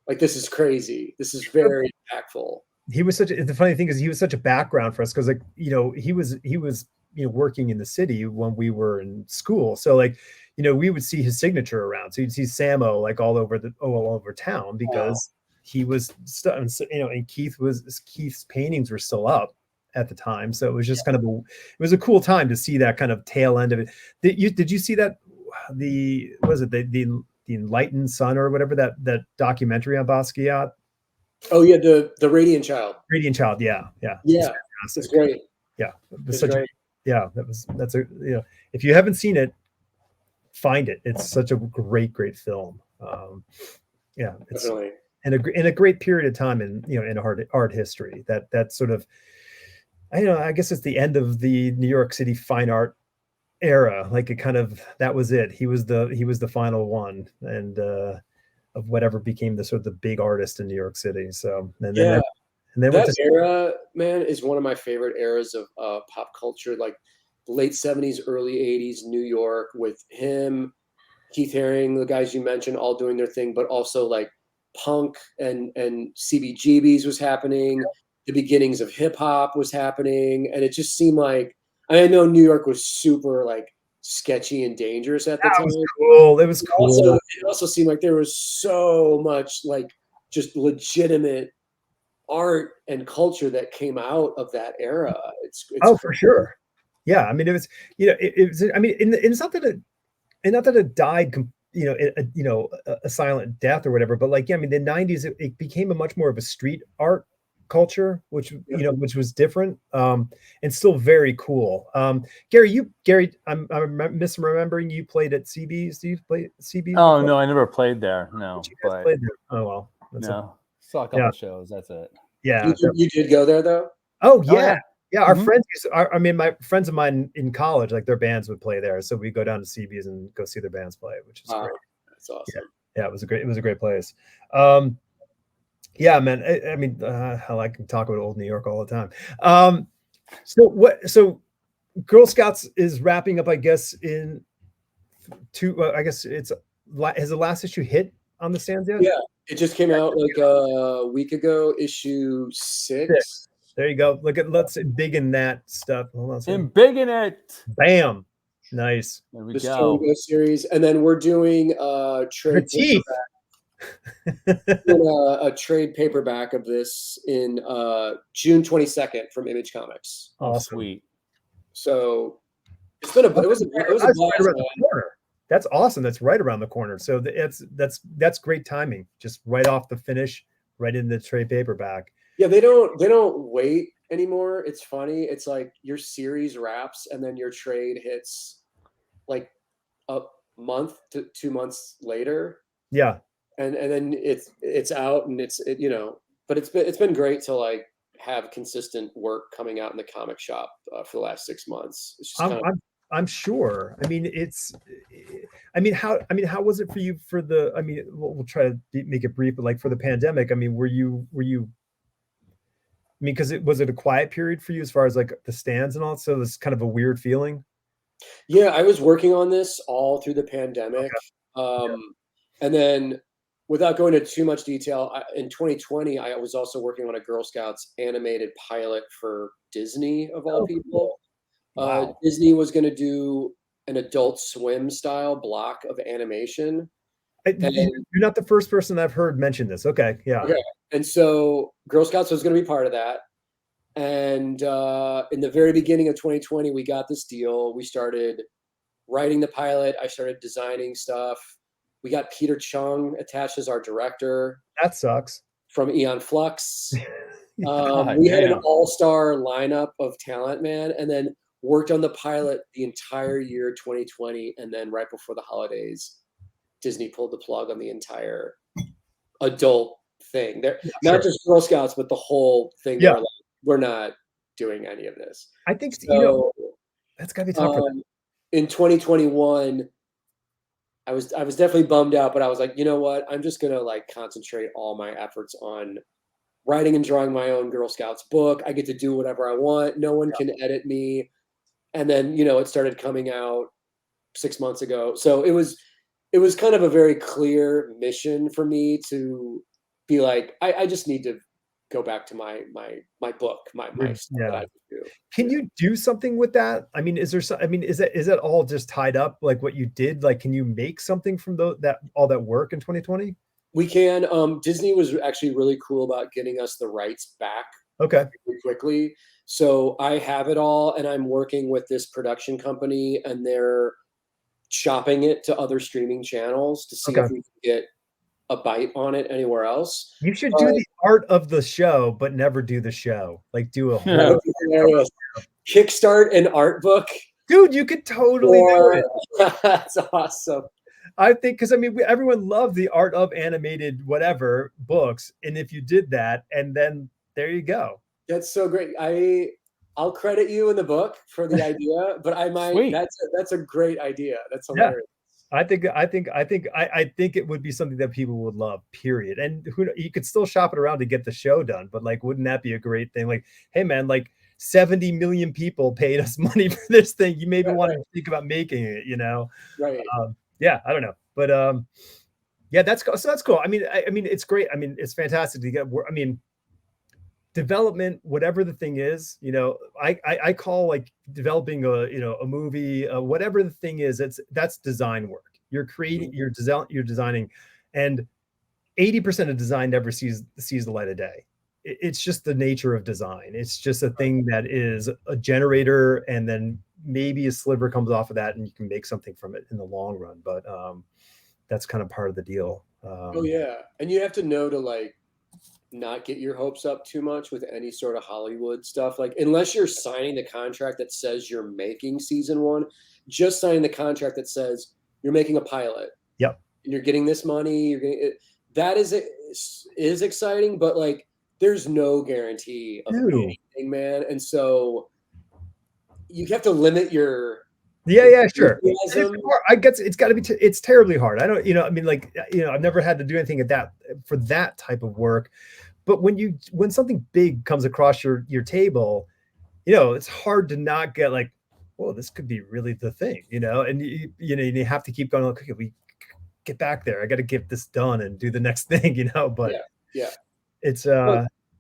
Like, this is crazy. This is very impactful. He was the funny thing is he was such a background for us, because like, you know, he was you know, working in the city when we were in school. So like, you know, we would see his signature around. So you'd see Samo like all over town, because he was, you know, and Keith's paintings were still up at the time. So it was just kind of it was a cool time to see that kind of tail end of it. Did you see that the Enlightened Sun or whatever, that documentary on Basquiat? Oh yeah, the Radiant Child. Radiant Child, yeah. It's great. Yeah, that's a, you know, if you haven't seen it, find it. It's such a great film. Yeah, it's definitely in a great period of time in, you know, in art history. That sort of, I don't know, I guess it's the end of the New York City fine art era. Like, it kind of, that was it. He was the final one, and of whatever became the sort of the big artist in New York City. So and then that era, man, is one of my favorite eras of pop culture. Like late 70s, early 80s New York, with him, Keith Haring, the guys you mentioned, all doing their thing, but also like punk and CBGBs was happening. The beginnings of hip hop was happening, and it just seemed like, I know New York was super like sketchy and dangerous at the time. It was cool. It also seemed like there was so much like just legitimate art and culture that came out of that era. It's for sure. Yeah, I mean, it was, you know, it was, I mean, it's not that it died, you know, a silent death or whatever, but like, yeah, I mean, the 90s, it became a much more of a street art culture, which, you know, which was different, and still very cool. Gary, I'm misremembering, you played at CB's. Do you play at CB's? Oh, no, I never played there. No, but played there? Oh, well. No, saw a couple shows. That's it. Yeah. You did go there though? Oh, yeah. Yeah, our friends my friends of mine in college, like their bands would play there. So we go down to CB's and go see their bands play, which is great. That's awesome. Yeah, it was a great place. Yeah, man. I mean, hell, I can talk about old New York all the time. So Girl Scouts is wrapping up, I guess, in I guess has the last issue hit on the stands yet? Yeah, it just came out like a week ago, issue 6. There you go. Let's big in that stuff. Hold on a second. Big in it. Bam. Nice. There we the go. Series, and then we're doing trade a trade paperback of this in June 22nd from Image Comics. Oh, sweet. So it's been it was a blast. That's awesome. That's right around the corner. So that's great timing. Just right off the finish, right in the trade paperback. Yeah, they don't wait anymore. It's funny. It's like your series wraps and then your trade hits like a month to 2 months later. Yeah. And then it's out and but it's been great to like have consistent work coming out in the comic shop for the last 6 months. It's just I'm sure. I mean, how was it for you for the, I mean, we'll try to make it brief, but like for the pandemic, I mean, were you, I mean, was it a quiet period for you as far as like the stands and all? So it's kind of a weird feeling. Yeah, I was working on this all through the pandemic. Okay. And then without going into too much detail, in 2020, I was also working on a Girl Scouts animated pilot for Disney, of all people. Wow. Disney was going to do an Adult Swim style block of animation. You're not the first person I've heard mention this. Okay. Yeah. Okay. And so Girl Scouts was going to be part of that. And in the very beginning of 2020, we got this deal. We started writing the pilot. I started designing stuff. We got Peter Chung attached as our director. That sucks. From Eon Flux. God, we had an all-star lineup of talent, man, and then worked on the pilot the entire year 2020. And then right before the holidays, Disney pulled the plug on the entire adult thing. Not just Girl Scouts, but the whole thing. Yeah. We're not doing any of this. I think so, that's gotta be tough for them. In 2021, I was definitely bummed out, but I was like, you know what? I'm just gonna like concentrate all my efforts on writing and drawing my own Girl Scouts book. I get to do whatever I want. No one can edit me. And then, it started coming out 6 months ago. So it was kind of a very clear mission for me to be like, I just need to go back to my book, my stuff that I do. Can you do something with that? I mean, is that all just tied up like what you did? Like, can you make something from all that work in 2020? We can. Disney was actually really cool about getting us the rights back. Okay. Really quickly. So I have it all, and I'm working with this production company, and they're shopping it to other streaming channels to see if we can get a bite on it anywhere else. You should do the art of the show, but never do the show. Like do a whole kickstart an art book. Dude, you could totally do it. That's awesome. I think because everyone loved the art of animated whatever books, and if you did that, and then there you go. That's so great. I'll credit you in the book for the idea, but I might. Sweet. That's a great idea. That's hilarious. I think it would be something that people would love, period. And you could still shop it around to get the show done, but like, wouldn't that be a great thing? Like, hey man, like 70 million people paid us money for this thing. You maybe want to think about making it, Right. Yeah, I don't know. But yeah, that's cool. I mean, it's great. I mean, it's fantastic to get, development, whatever the thing is, I call like developing a movie, whatever the thing is, that's design work. You're creating, you're designing, and 80% of design never sees the light of day. It's just the nature of design. It's just a thing that is a generator, and then maybe a sliver comes off of that, and you can make something from it in the long run. But that's kind of part of the deal. Oh yeah, and you have to know to like not get your hopes up too much with any sort of Hollywood stuff. Like, unless you're signing the contract that says you're making season 1, just signing the contract that says you're making a pilot. Yep. And you're getting this money. You're getting it. That is exciting, but like, there's no guarantee of anything, man. And so you have to limit your. Yeah, sure. I guess it's got to be. It's terribly hard. I don't, I've never had to do anything for that type of work. But when something big comes across your table, it's hard to not get like, well, this could be really the thing, and you have to keep going. Okay, we get back there. I got to get this done and do the next thing, But yeah, it's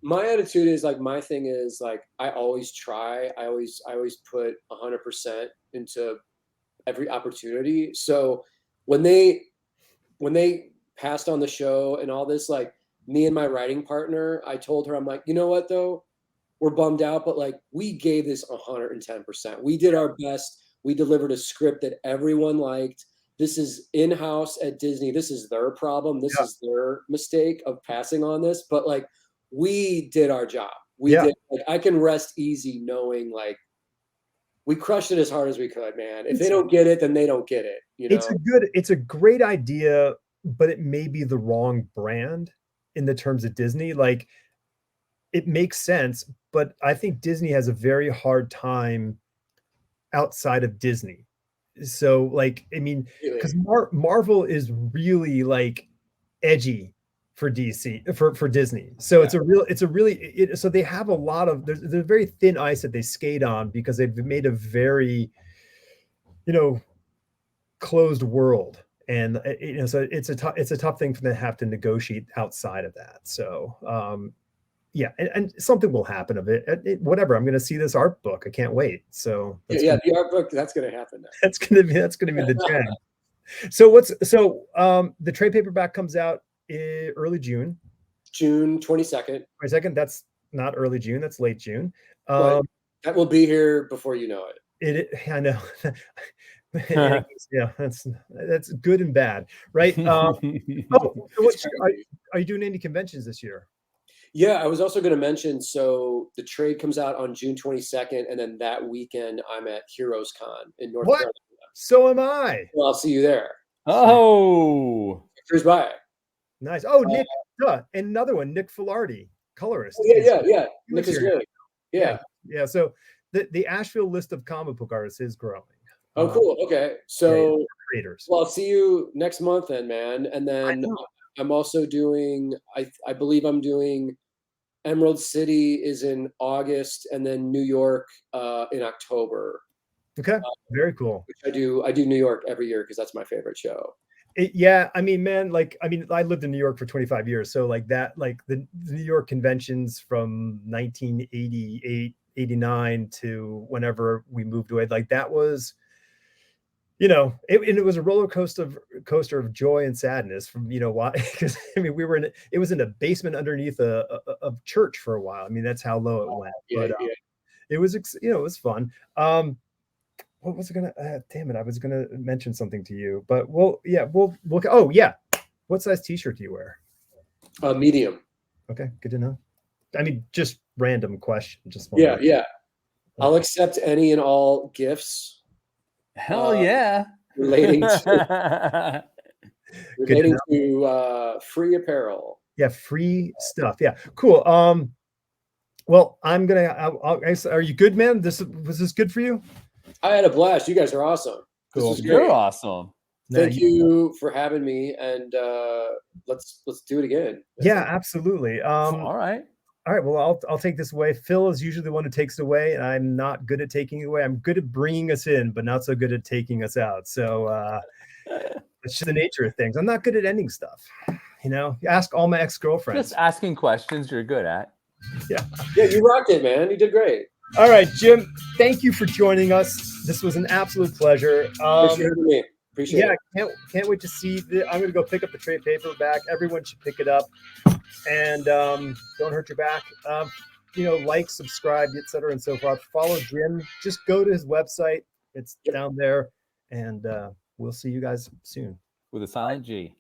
my attitude is like, my thing is like, I always try. I always put 100% into every opportunity. So when they passed on the show and all this, like, me and my writing partner, I told her, I'm like, you know what though? We're bummed out, but like, we gave this 110%. We did our best. We delivered a script that everyone liked. this is in-house at Disney. This is their problem. This is their mistake of passing on this. But like, we did our job. We did. Like, I can rest easy knowing like we crushed it as hard as we could, man. If they don't get it, then they don't get it. You know, it's a great idea, but it may be the wrong brand in the terms of Disney. Like, it makes sense, but I think Disney has a very hard time outside of Disney. So like, I mean, because Marvel is really like edgy for DC for Disney. So it's a really so they have a lot of there's very thin ice that they skate on because they've made a very, you know, closed world. And you know, so it's a tough thing for them to have to negotiate outside of that. So yeah, and something will happen of it. Whatever. I'm going to see this art book. I can't wait. So the art book, that's going to happen now. That's going to be the jam. So the trade paperback comes out early June. June 22nd. 22nd. That's not early June. That's late June. That will be here before you know it. I know. Yeah, that's good and bad, right? Are you doing any conventions this year? Yeah, I was also going to mention, so the trade comes out on June 22nd, and then that weekend I'm at Heroes Con in North Carolina. So am I. Well, I'll see you there. Oh, Here's by. Nice. Oh, Nick, and another one, Nick Filardi, colorist. Yeah. Nick is great. Yeah. So the Asheville list of comic book artists is growing. Oh, cool. Okay. So, creators. Well, I'll see you next month then, man. And then I'm also doing, I believe I'm doing Emerald City is in August, and then New York in October. Okay. Very cool. Which I do New York every year because that's my favorite show. I mean, man, I lived in New York for 25 years. So like that, like the New York conventions from 1988, 89 to whenever we moved away, like that was, you know, it was a roller coaster of joy and sadness from, you know, why? Because I mean, it was in a basement underneath a church for a while. I mean, that's how low it went. It was, you know, it was fun. What was I gonna? Damn it! I was gonna mention something to you, but we'll. Oh yeah, what size T-shirt do you wear? Medium. Okay, good to know. I mean, just random question. Just yeah. I'll accept any and all gifts. Hell yeah! Relating to free apparel. Yeah, free stuff. Yeah, cool. Well, I'm gonna. Are you good, man? Was this good for you? I had a blast. You guys are awesome. Cool. This was great. You're awesome. Thank you for having me, and let's do it again. Yeah, absolutely. All right. Well, I'll take this away. Phil is usually the one who takes it away, and I'm not good at taking it away. I'm good at bringing us in, but not so good at taking us out. So it's just the nature of things. I'm not good at ending stuff. You know, you ask all my ex-girlfriends. Just asking questions you're good at. Yeah, you rocked it, man. You did great. All right, Jim, thank you for joining us. This was an absolute pleasure. Thanks for having me. Appreciate it. Can't wait to see. I'm going to go pick up the trade paperback. Everyone should pick it up. And don't hurt your back. You know, like, subscribe, etc. and so forth. Follow Jim. Just go to his website. It's down there. And we'll see you guys soon. With a silent G.